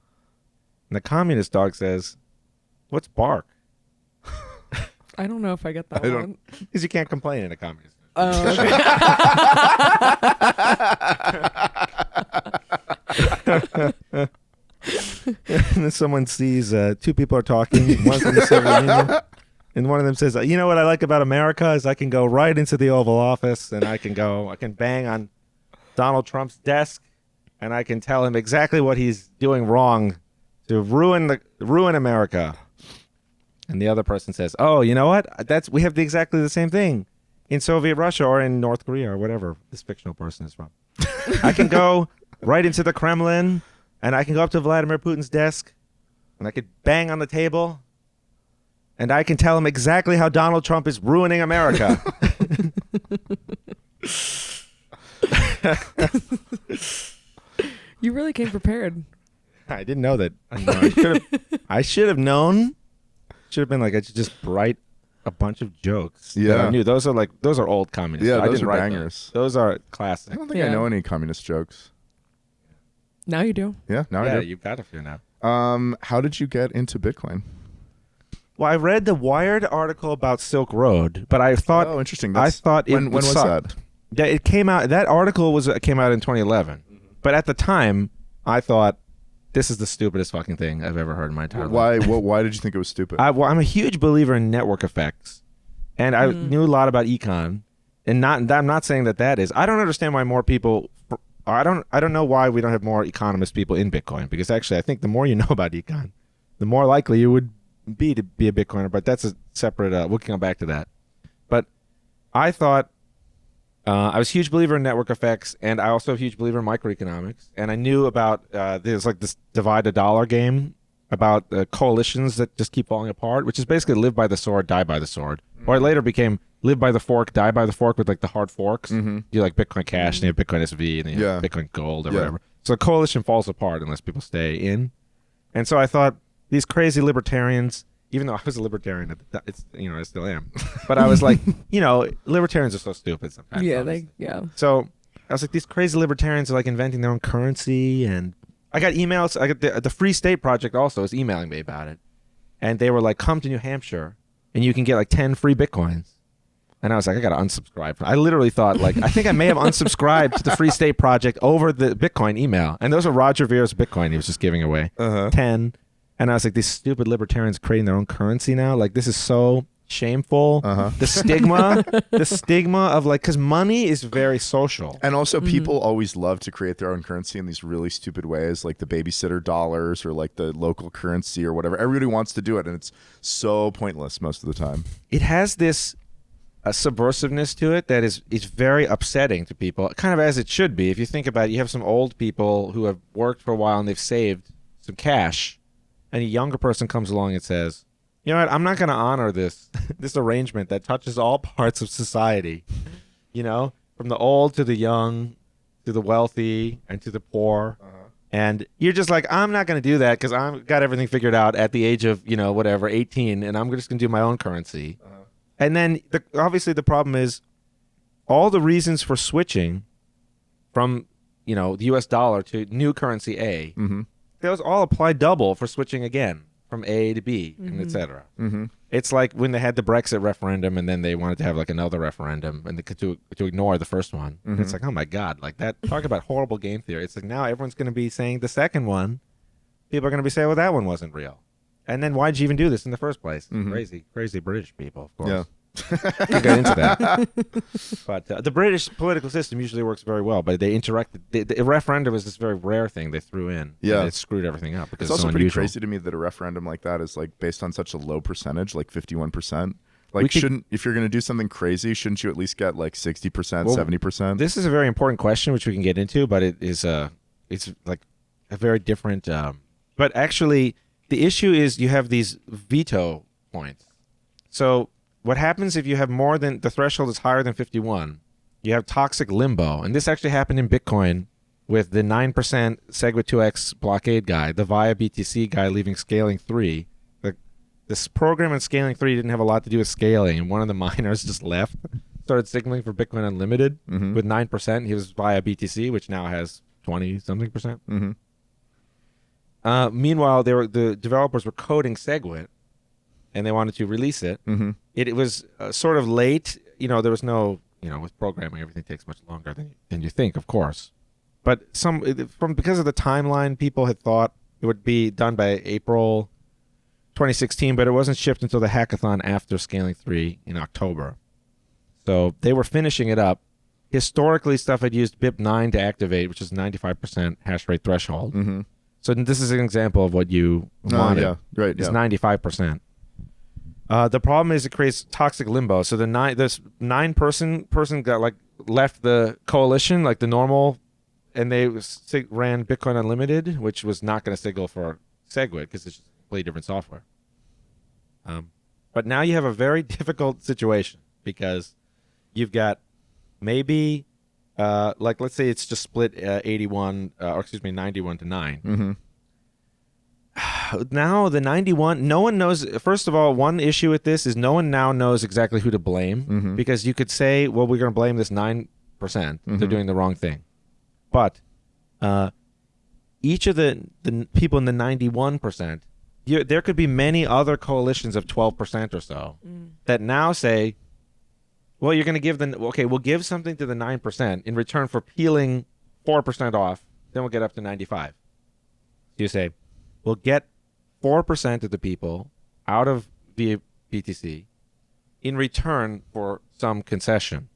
And the communist dog says, what's bark? I don't know if I get that I don't- one. Because you can't complain in a communist. Oh, okay. And then someone sees two people are talking. One's from the Soviet Union, and one of them says, "You know what I like about America is I can go right into the Oval Office, and I can bang on Donald Trump's desk, and I can tell him exactly what he's doing wrong to ruin America." And the other person says, "Oh, you know what? We have exactly the same thing in Soviet Russia or in North Korea or wherever this fictional person is from. I can go right into the Kremlin." And I can go up to Vladimir Putin's desk, and I could bang on the table, and I can tell him exactly how Donald Trump is ruining America. You really came prepared. I didn't know that. I should have known. Should have been like I should just write a bunch of jokes. that Yeah. I knew those are old communists. Yeah, I those didn't are write bangers. Those are classic. I don't think I Yeah. know any communist jokes. Now you do. Yeah, now Yeah, I do. you've got a few now. How did you get into Bitcoin? Well, I read the Wired article about Silk Road, but I thought Oh, interesting. I thought it when was sucked. that? Yeah, it came out. That article came out in 2011, but at the time, I thought this is the stupidest fucking thing I've ever heard in my entire life. Why did you think it was stupid? I'm a huge believer in network effects, and I knew a lot about econ, and I'm not saying that is. I don't understand why more people. I don't know why we don't have more economist people in Bitcoin, because actually I think the more you know about econ, the more likely you would be to be a Bitcoiner. But that's a separate. We'll come back to that. But I thought. I was a huge believer in network effects, and I also a huge believer in microeconomics. And I knew about there's like this divide the dollar game about coalitions that just keep falling apart, which is basically live by the sword, die by the sword. Or it later became live by the fork, die by the fork with like the hard forks. You like Bitcoin Cash, and you have Bitcoin SV, and then you have Bitcoin Gold or whatever. So the coalition falls apart unless people stay in. And so I thought these crazy libertarians. Even though I was a libertarian at the time, I still am. But I was like, libertarians are so stupid sometimes. Yeah, obviously. So I was like, these crazy libertarians are like inventing their own currency. And I got emails. I got the Free State Project also is emailing me about it. And they were like, come to New Hampshire and you can get like 10 free Bitcoins. And I was like, I got to unsubscribe. I literally thought I think I may have unsubscribed to the Free State Project over the Bitcoin email. And those are Roger Vere's Bitcoin he was just giving away. 10. And I was like, these stupid libertarians creating their own currency now. Like, this is so shameful. The stigma of because money is very social. And also, people always love to create their own currency in these really stupid ways, like the babysitter dollars or like the local currency or whatever. Everybody wants to do it, and it's so pointless most of the time. It has this a subversiveness to it that is very upsetting to people, kind of as it should be. If you think about it, you have some old people who have worked for a while and they've saved some cash, and a younger person comes along and says, you know what, I'm not going to honor this this arrangement that touches all parts of society, from the old to the young, to the wealthy and to the poor. And you're just like, I'm not going to do that because I've got everything figured out at the age of, 18, and I'm just going to do my own currency. And then obviously the problem is all the reasons for switching from, the US dollar to new currency A, those all apply double for switching again from A to B, and et cetera. It's like when they had the Brexit referendum and then they wanted to have like another referendum and to ignore the first one. And it's like, oh my God, like that, talk about horrible game theory. It's like now everyone's going to be saying the second one. People are going to be saying, well, that one wasn't real. And then why'd you even do this in the first place? Crazy British people, of course. Yeah. We'll get into that. But the British political system usually works very well, but they interacted. The referendum is this very rare thing they threw in. Yeah. And it screwed everything up because It's also so pretty unusual. crazy to me that a referendum like that is like based on such a low percentage, like 51%. Like, if you're going to do something crazy, shouldn't you at least get like 60%, 70%? This is a very important question, which we can get into, but it's like a very different. But actually, the issue is you have these veto points. So what happens if you have more than the threshold is higher than 51? You have toxic limbo, and this actually happened in Bitcoin with the 9% SegWit 2x blockade guy, the via BTC guy leaving scaling 3. This program in scaling 3 didn't have a lot to do with scaling, and one of the miners just left, started signaling for Bitcoin Unlimited with 9%. He was via BTC, which now has 20-something percent. Meanwhile, the developers were coding SegWit, and they wanted to release it. It was sort of late. There was no, with programming, everything takes much longer than you think, of course. But because of the timeline, people had thought it would be done by April 2016, but it wasn't shipped until the hackathon after Scaling 3 in October. So they were finishing it up. Historically, stuff had used BIP9 to activate, which is 95% hash rate threshold. So this is an example of what you wanted. Yeah, right. It's 95%. The problem is it creates toxic limbo. So this 9-person got left the coalition, like the normal, and they ran Bitcoin Unlimited, which was not going to signal for SegWit because it's just completely different software. But now you have a very difficult situation because you've got maybe let's say it's just split 91 to 9. Now the 91, no one knows. First of all, one issue with this is no one now knows exactly who to blame because you could say, well, we're going to blame this 9%. They're doing the wrong thing. But each of the people in the 91%, there could be many other coalitions of 12% or so that now say, well, you're going to give we'll give something to the 9% in return for peeling 4% off. Then we'll get up to 95. So you say, we'll get 4% of the people out of the BTC in return for some concession.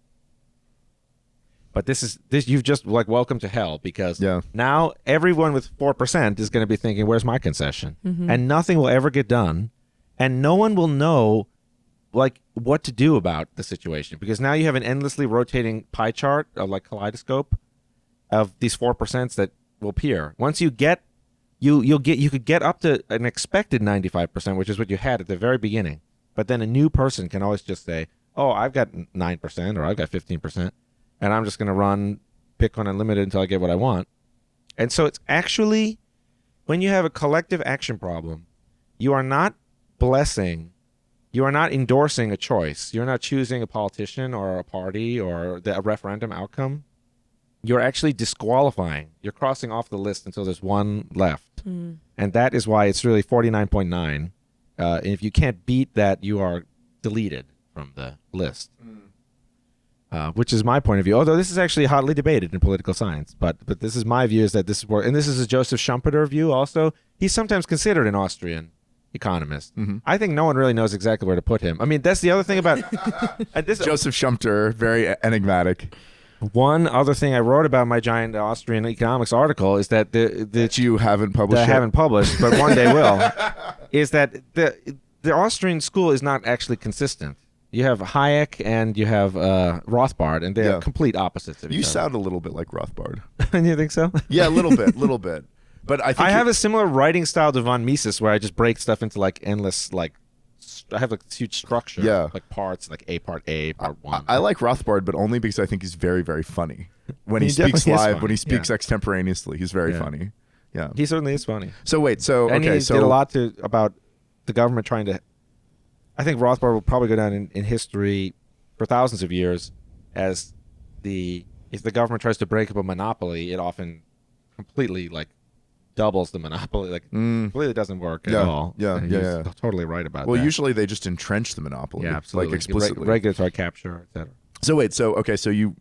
But this you've just welcome to hell because now everyone with 4% is going to be thinking, where's my concession? And nothing will ever get done. And no one will know what to do about the situation because now you have an endlessly rotating pie chart of kaleidoscope of these 4% that will appear. Once you get you could get up to an expected 95%, which is what you had at the very beginning. But then a new person can always just say, oh, I've got 9% or I've got 15%. And I'm just going to run Bitcoin Unlimited until I get what I want. And so it's actually, when you have a collective action problem, you are not endorsing a choice. You're not choosing a politician or a party or a referendum outcome. You're actually disqualifying. You're crossing off the list until there's one left. And that is why it's really 49.9. And if you can't beat that, you are deleted from the list. Which is my point of view. Although this is actually hotly debated in political science, but this is my view is that this is and this is a Joseph Schumpeter view also. He's sometimes considered an Austrian economist. I think no one really knows exactly where to put him. I mean, that's the other thing about Joseph Schumpeter, very enigmatic. One other thing I wrote about in my giant Austrian economics article is that that you haven't published. That I haven't published, but one day will. Is that the Austrian school is not actually consistent. You have Hayek and you have Rothbard, and they're Yeah. complete opposites of each You other. sound a little bit like Rothbard. You think so? Yeah, a little bit. But I think I have a similar writing style to von Mises, where I just break stuff into like endless, like I have like huge structure, Yeah. like parts, like part 1. I like Rothbard, but only because I think he's very, very funny. When He he speaks definitely is live, funny, when he speaks yeah. extemporaneously, he's very Yeah. funny. Yeah. He certainly is funny. So wait, so And okay, he so did a lot about the government trying to. I think Rothbard will probably go down in history for thousands of years as if the government tries to break up a monopoly, it often completely like doubles the monopoly, like completely doesn't work at all. Yeah, And yeah, he's yeah. totally right about Well, that. usually they just entrench the monopoly, Yeah, absolutely. like explicitly. Regulatory capture, etc. So wait, so okay, so you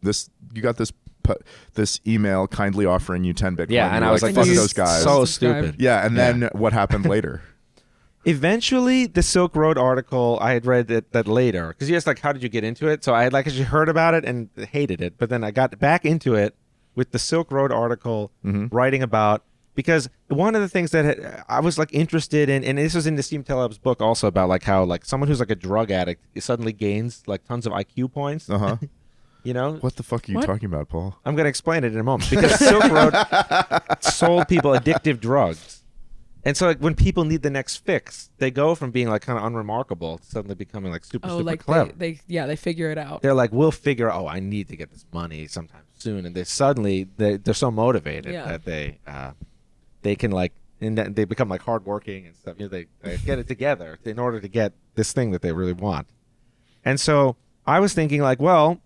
got this email kindly offering you 10 Bitcoin. Yeah, and You're I was like, fuck this is those guys. so Subscribe. stupid. Yeah, and then what happened later? Eventually, the Silk Road article, I had read that later. Because you asked, like, how did you get into it? So I had, like, actually heard about it and hated it. But then I got back into it with the Silk Road article writing about... Because one of the things that I was, like, interested in... And this was in Nassim Taleb's book also about, like, how, like, someone who's, like, a drug addict suddenly gains, like, tons of IQ points. Uh-huh. You know? What the fuck are you What? talking about, Paul? I'm going to explain it in a moment. Because Silk Road sold people addictive drugs. And so like, when people need the next fix, they go from being like kind of unremarkable to suddenly becoming like super clever. they figure it out. They're like, we'll figure out, I need to get this money sometime soon. And they're so motivated Yeah. that they can like, and then they become like hardworking and stuff. You know, they get it together in order to get this thing that they really want. And so I was thinking like, well,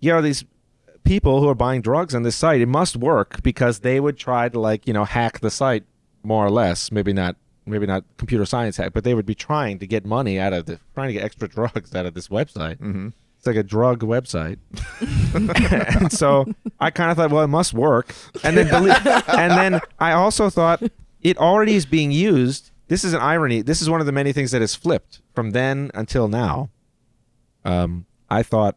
these people who are buying drugs on this site, it must work because they would try to like, hack the site more or less. Maybe not computer science hack, but they would be trying to get money trying to get extra drugs out of this website. Mm-hmm. It's like a drug website. And so I kind of thought, well, it must work. And then I also thought it already is being used. This is an irony. This is one of the many things that has flipped from then until now. I thought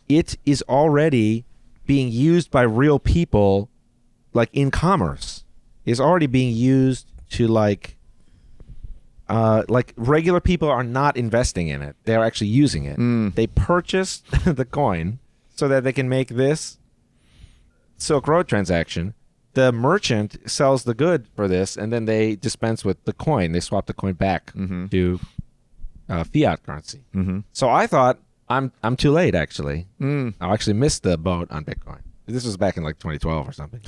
it is already being used by real people, like in commerce, is already being used to like regular people are not investing in it. They're actually using it. They purchase the coin so that they can make this Silk Road transaction. The merchant sells the good for this, and then they dispense with the coin. They swap the coin back to fiat currency. Mm-hmm. So I thought I'm too late. Actually, I actually missed the boat on Bitcoin. This was back in like 2012 or something.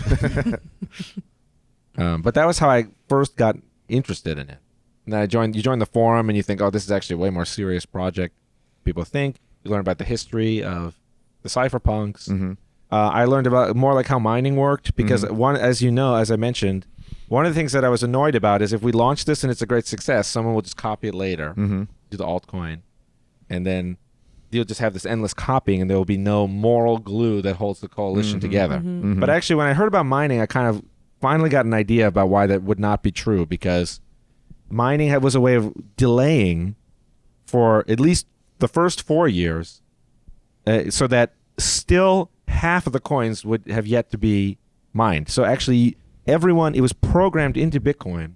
But that was how I first got interested in it. And then you join the forum and you think, oh, this is actually a way more serious project people think. You learn about the history of the cypherpunks. Mm-hmm. I learned about more like how mining worked because as I mentioned, one of the things that I was annoyed about is if we launch this and it's a great success, someone will just copy it later, do the altcoin, and then you'll just have this endless copying and there will be no moral glue that holds the coalition together. But actually, when I heard about mining, I kind of finally got an idea about why that would not be true, because mining was a way of delaying for at least the first 4 years so that still half of the coins would have yet to be mined. So actually, it was programmed into Bitcoin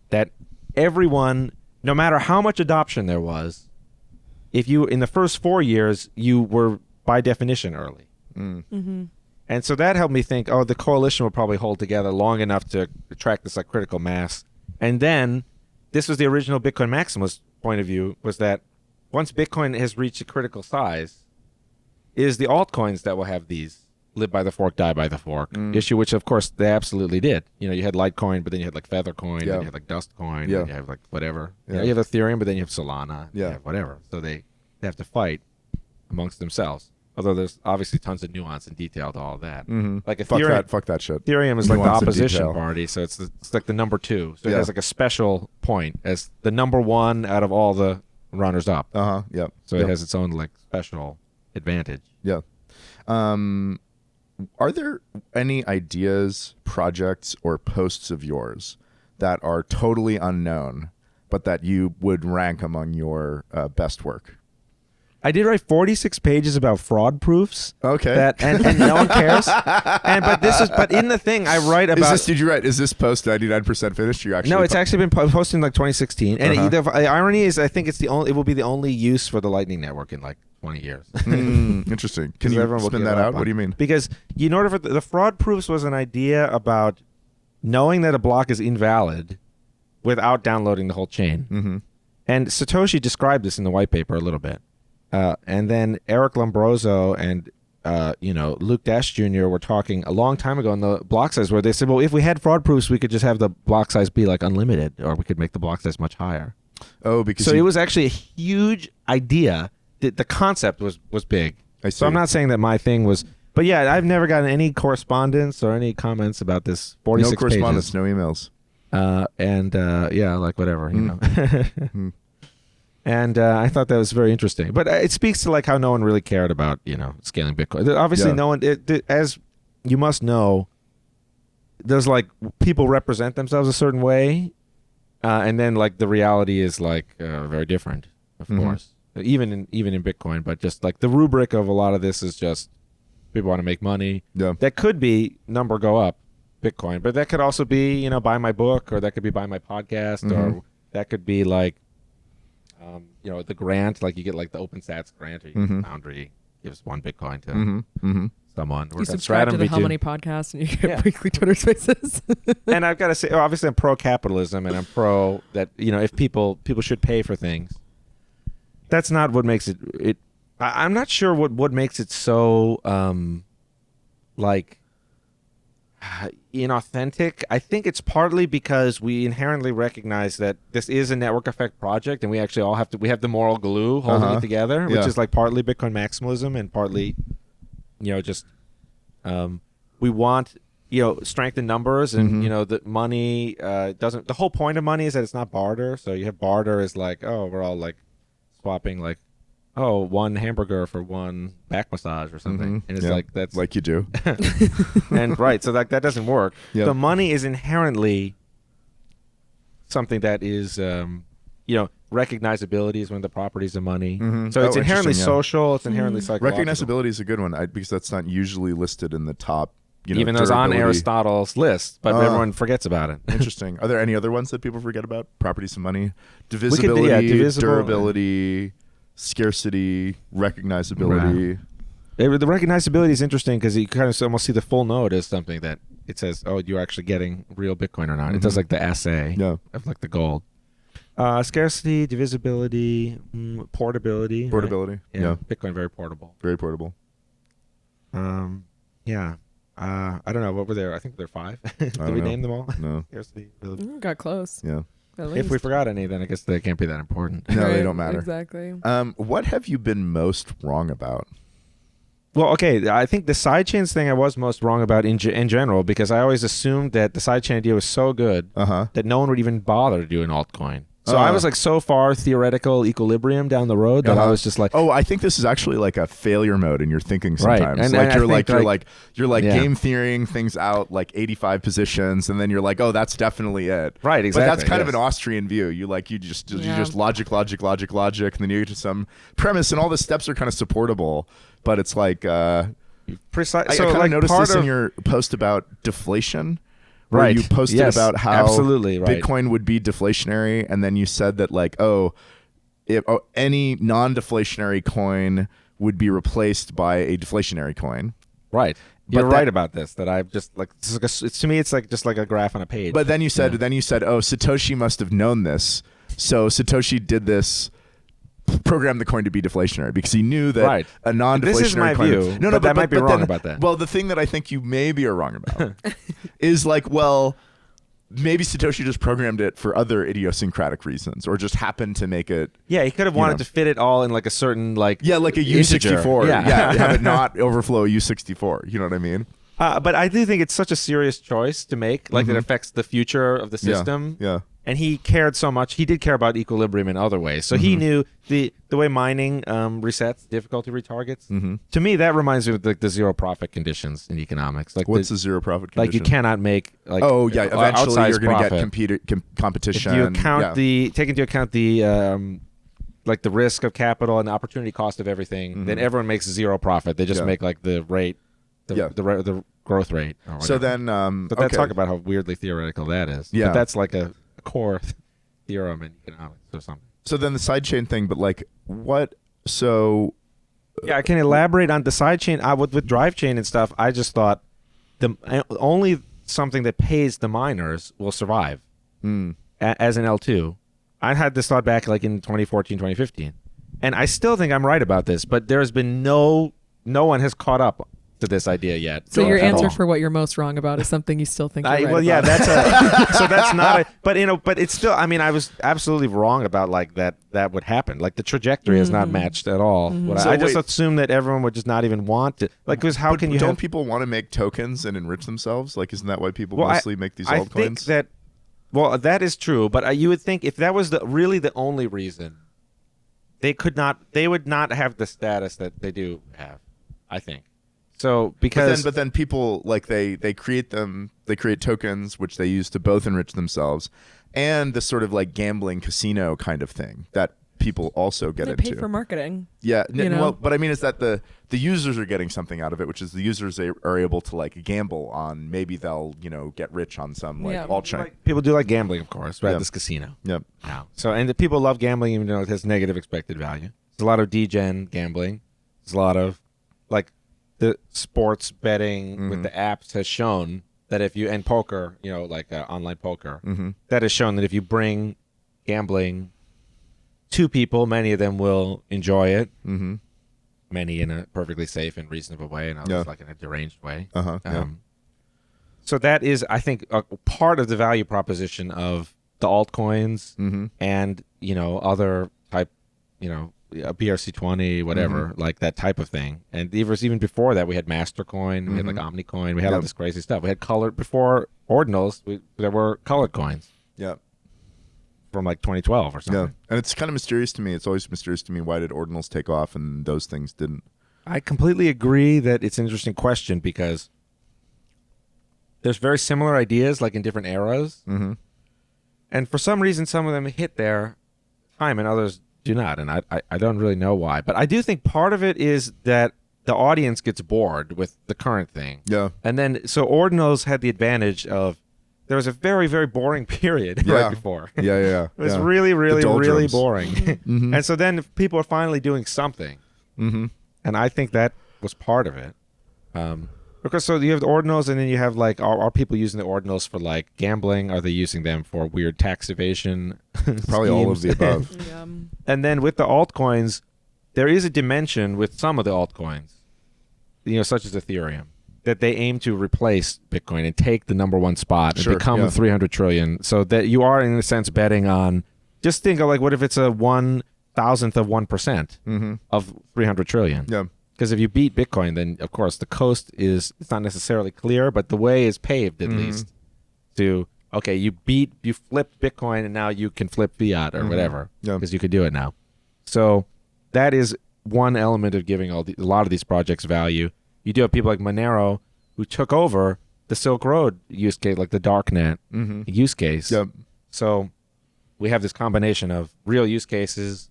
that everyone, no matter how much adoption there was, if you, in the first 4 years, you were by definition early. And so that helped me think, oh, the coalition will probably hold together long enough to attract this like critical mass. And then this was the original Bitcoin maximalist point of view, was that once Bitcoin has reached a critical size, it is the altcoins that will have these live by the fork, die by the fork issue, which of course they absolutely did. You had Litecoin, but then you had like Feathercoin, then you had like Dustcoin, then you have like whatever. Yeah. You have Ethereum, but then you have Solana, Yeah. you have whatever. So they have to fight amongst themselves. Although there's obviously tons of nuance and detail to all of that. Like Ethereum, Fuck that shit. Ethereum is like the Nuance and opposition detail. party, so it's like the number 2. So it Yeah. has like a special point as the number 1 out of all the runners up. Uh-huh. Yep. So Yep. it has its own like special advantage. Yeah. Are there any ideas, projects, or posts of yours that are totally unknown, but that you would rank among your best work? I did write 46 pages about fraud proofs. Okay. And no one cares. But in the thing I write about. Is this post 99% finished? You actually? No, it's actually been posted in like 2016. And Uh-huh. the irony is, I think it will be the only use for the Lightning Network in like 20 years. Interesting. Can you everyone will spin give that up out? on What do you mean? Because in order for the fraud proofs was an idea about knowing that a block is invalid without downloading the whole chain. Mm-hmm. And Satoshi described this in the white paper a little bit. And then Eric Lombroso and Luke Dash Jr. were talking a long time ago on the block size, where they said, well, if we had fraud proofs, we could just have the block size be like unlimited, or we could make the block size much higher. Oh, because So it was actually a huge idea. The concept was big. I see. So I'm not saying that my thing was, but yeah, I've never gotten any correspondence or any comments about this 46 no correspondence, pages. no emails. Yeah, like whatever, you know. And I thought that was very interesting. But it speaks to like how no one really cared about, scaling Bitcoin. Obviously, Yeah. no one, as you must know, there's like people represent themselves a certain way. And then like the reality is like very different, of course, even in Bitcoin. But just like the rubric of a lot of this is just people want to make money. Yeah. That could be number go up, Bitcoin, but that could also be, buy my book, or that could be buy my podcast, or that could be like, the grant, like you get like the OpenSats grant, or you get Foundry gives 1 Bitcoin to someone. You subscribe to the How Many podcast and you get weekly Twitter Spaces. And I've got to say, obviously, I'm pro capitalism, and I'm pro that if people should pay for things. That's not what makes it. I'm not sure what makes it so inauthentic. I think it's partly because we inherently recognize that this is a network effect project, and we actually all have the moral glue holding it together, which is like partly Bitcoin maximalism and partly, just we want strength in numbers, and the money doesn't. The whole point of money is that it's not barter. So you have barter is like, oh, we're all like swapping like, oh, 1 hamburger for 1 back massage or something, and it's like that's like you do. and right, so that doesn't work. Yep. The money is inherently something that is recognizability is one of the properties of money. So it's inherently social, it's inherently psychological. Recognizability is a good one because that's not usually listed in the top. Even though it's on durability. Aristotle's list, but everyone forgets about it. Interesting. Are there any other ones that people forget about? Properties of money, divisibility, divisible, durability, scarcity, recognizability. The recognizability is interesting because you kind of almost see the full node as something that it says, oh, you're actually getting real Bitcoin or not. It does like the assay of like the gold. Scarcity, divisibility, portability. Portability. Right? Yeah. Bitcoin very portable. Very portable. Yeah. I don't know. What were there? I think there are 5. Did we name them all? No. Scarcity. Got close. Yeah. If we forgot any, then I guess they can't be that important. No, Right, they don't matter. Exactly. What have you been most wrong about? Well, okay, I think the sidechains thing I was most wrong about in general, because I always assumed that the sidechain idea was so good that no one would even bother to do an altcoin. So I was like so far theoretical equilibrium down the road that I was just like, oh, I think this is actually like a failure mode in your thinking sometimes. And like I you're think, like game theorying things out like 85 positions, and then you're like, oh, that's definitely it. Right, exactly. But that's kind of an Austrian view. You just logic, and then you get to some premise, and all the steps are kind of supportable. But it's like precise. I So kind of like noticed part this in of your post about deflation. Where Right. you posted Yes, about how absolutely right. Bitcoin would be deflationary, and then you said that like, any non-deflationary coin would be replaced by a deflationary coin. Right. But You're right about this. That I've just like to me, it's like just like a graph on a page. But then you said, oh, Satoshi must have known this, so Satoshi did this. Programmed the coin to be deflationary because he knew that a non-deflationary This is my coin. view. But that might be wrong about that. Well, the thing that I think you maybe are wrong about is like, maybe Satoshi just programmed it for other idiosyncratic reasons, or just happened to make it. Yeah, he could have wanted to fit it all in like a certain like like a U64. Yeah. Have it not overflow a U64. You know what I mean? But I do think it's such a serious choice to make, like it affects the future of the system. Yeah. And he cared so much. He did care about equilibrium in other ways. So he knew the way mining resets, difficulty retargets. To me, that reminds me of like the zero profit conditions in economics. Like what's the zero profit condition? Like you cannot make like eventually you're going to get get competition. If you account take into account the like the risk of capital and the opportunity cost of everything, then everyone makes zero profit. They just make like the rate, the growth rate. So then, but let's talk about how weirdly theoretical that is. Yeah. But that's like a core theorem in economics or something. So then the sidechain thing, but like what? So yeah, I can elaborate on the sidechain. With drive chain and stuff, I just thought only something that pays the miners will survive as an L2. I had this thought back like in 2014, 2015. And I still think I'm right about this, but there's been no one has caught up to this idea yet. So your answer for what you're most wrong about is something you still think you're right well, yeah, about. that's so that's not but it's still, I mean, I was absolutely wrong about like that would happen. Like the trajectory is not matched at all. So I just wait. assumed that everyone would just not even want to. Like, because how can you don't have people want to make tokens and enrich themselves? Like, isn't that why people Well, mostly make these I altcoins? think that, well, that is true, but you would think if that was really the only reason, they would not have the status that they do have, I think. So because but then people like they create tokens which they use to both enrich themselves and the sort of like gambling casino kind of thing that people also get They into. pay for marketing. Yeah, you know? well, but I mean is that the users are getting something out of it, which is the users are able to like gamble on, maybe they'll get rich on some like altcoin. people do like gambling, of course, right? Yep. This casino. Yep. Now, so and the people love gambling even though it has negative expected value. There's a lot of degen gambling. There's a lot of like the sports betting with the apps has shown that if you, and poker, like online poker, that has shown that if you bring gambling to people, many of them will enjoy it. Many in a perfectly safe and reasonable way, and others like in a deranged way. So that is, I think, a part of the value proposition of the altcoins and other type, a BRC20, whatever, like that type of thing. And even before that, we had Mastercoin, we had like OmniCoin, we had all this crazy stuff. We had colored, before ordinals, there were colored coins. Yeah. From like 2012 or something. Yeah. And it's kind of mysterious to me. It's always mysterious to me, why did ordinals take off and those things didn't? I completely agree that it's an interesting question because there's very similar ideas like in different eras. And for some reason, some of them hit their time and others do not, and I don't really know why. But I do think part of it is that the audience gets bored with the current thing. Yeah. And then, so ordinals had the advantage of, there was a very, very boring period right before. Yeah. It was really, really, really doldrums. boring. And so then people are finally doing something. And I think that was part of it. Because so you have the ordinals, and then you have like, are people using the ordinals for like gambling? Are they using them for weird tax evasion? Probably all of the above. And then with the altcoins, there is a dimension with some of the altcoins, such as Ethereum, that they aim to replace Bitcoin and take the number one spot and become 300 trillion. So that you are, in a sense, betting on, just think of like, what if it's a 1,000th of 1% of 300 trillion? Yeah. Because if you beat Bitcoin, then of course the coast it's not necessarily clear, but the way is paved at least to, okay, you flipped Bitcoin and now you can flip fiat or whatever, because you could do it now. So that is one element of giving a lot of these projects value. You do have people like Monero who took over the Silk Road use case, like the darknet use case. Yep. So we have this combination of real use cases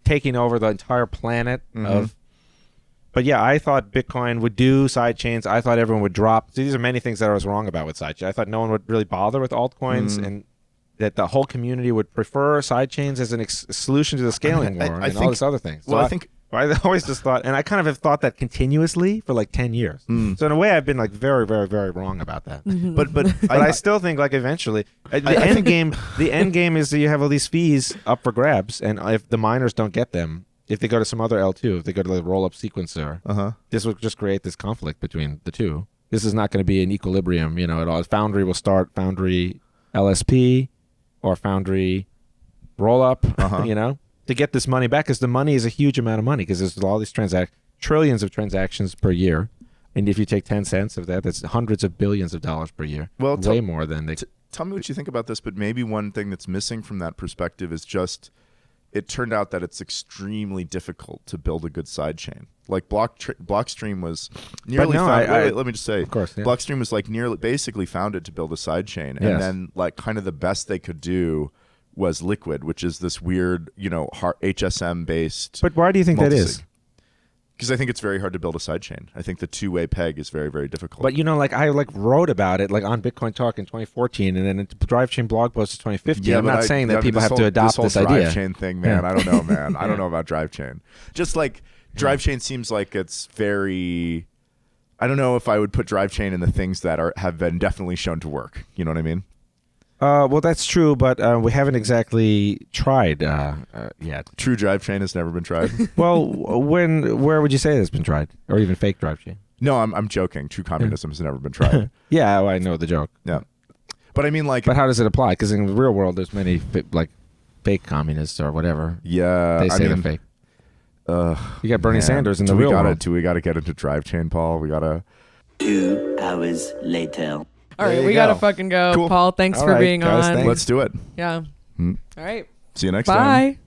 taking over the entire planet of. But yeah, I thought Bitcoin would do sidechains. I thought everyone would drop. So these are many things that I was wrong about with sidechains. I thought no one would really bother with altcoins, and that the whole community would prefer sidechains as a solution to the scaling war I and think, all this other thing. So well, I always just thought, and I kind of have thought that continuously for like 10 years. So in a way, I've been like very, very, very wrong about that. But I still think like eventually the end game is that you have all these fees up for grabs, and if the miners don't get them, if they go to some other L2, if they go to the roll-up sequencer, this will just create this conflict between the two. This is not going to be an equilibrium, at all. Foundry will start Foundry LSP or Foundry roll-up, to get this money back, because the money is a huge amount of money, because there's all these trillions of transactions per year. And if you take 10 cents of that, that's hundreds of billions of dollars per year. Well, way more than they... Tell me what you think about this, but maybe one thing that's missing from that perspective is just... It turned out that it's extremely difficult to build a good sidechain. Like Blockstream was nearly founded. Let me just say, of course, Blockstream was like basically founded to build a sidechain, and then like kind of the best they could do was Liquid, which is this weird, HSM based. But why do you think that is? Because I think it's very hard to build a sidechain. I think the two-way peg is very, very difficult. But I wrote about it on Bitcoin Talk in 2014, and then the Drive Chain blog post in 2015. Yeah, I'm not saying that people have to adopt this whole idea. Drive Chain thing, man. I don't know, man. I don't know about Drive Chain. Just like Drive Chain seems like it's very. I don't know if I would put Drive Chain in the things that have been definitely shown to work. You know what I mean? Well, that's true, but we haven't exactly tried yet. True Drive Chain has never been tried. Well, where would you say it's been tried, or even fake Drive Chain? No, I'm joking. True communism has never been tried. Yeah, well, I know the joke. Yeah, but I mean, but how does it apply? Because in the real world, there's many fake communists or whatever. Yeah, they say they're fake. You got Bernie Sanders in the real world. Do we got to get into Drive Chain, Paul? We got to. 2 hours later. All right, we gotta fucking go. Cool. Paul, thanks All for right, being guys, on. thanks. Let's do it. Yeah. All right. See you next time. Bye.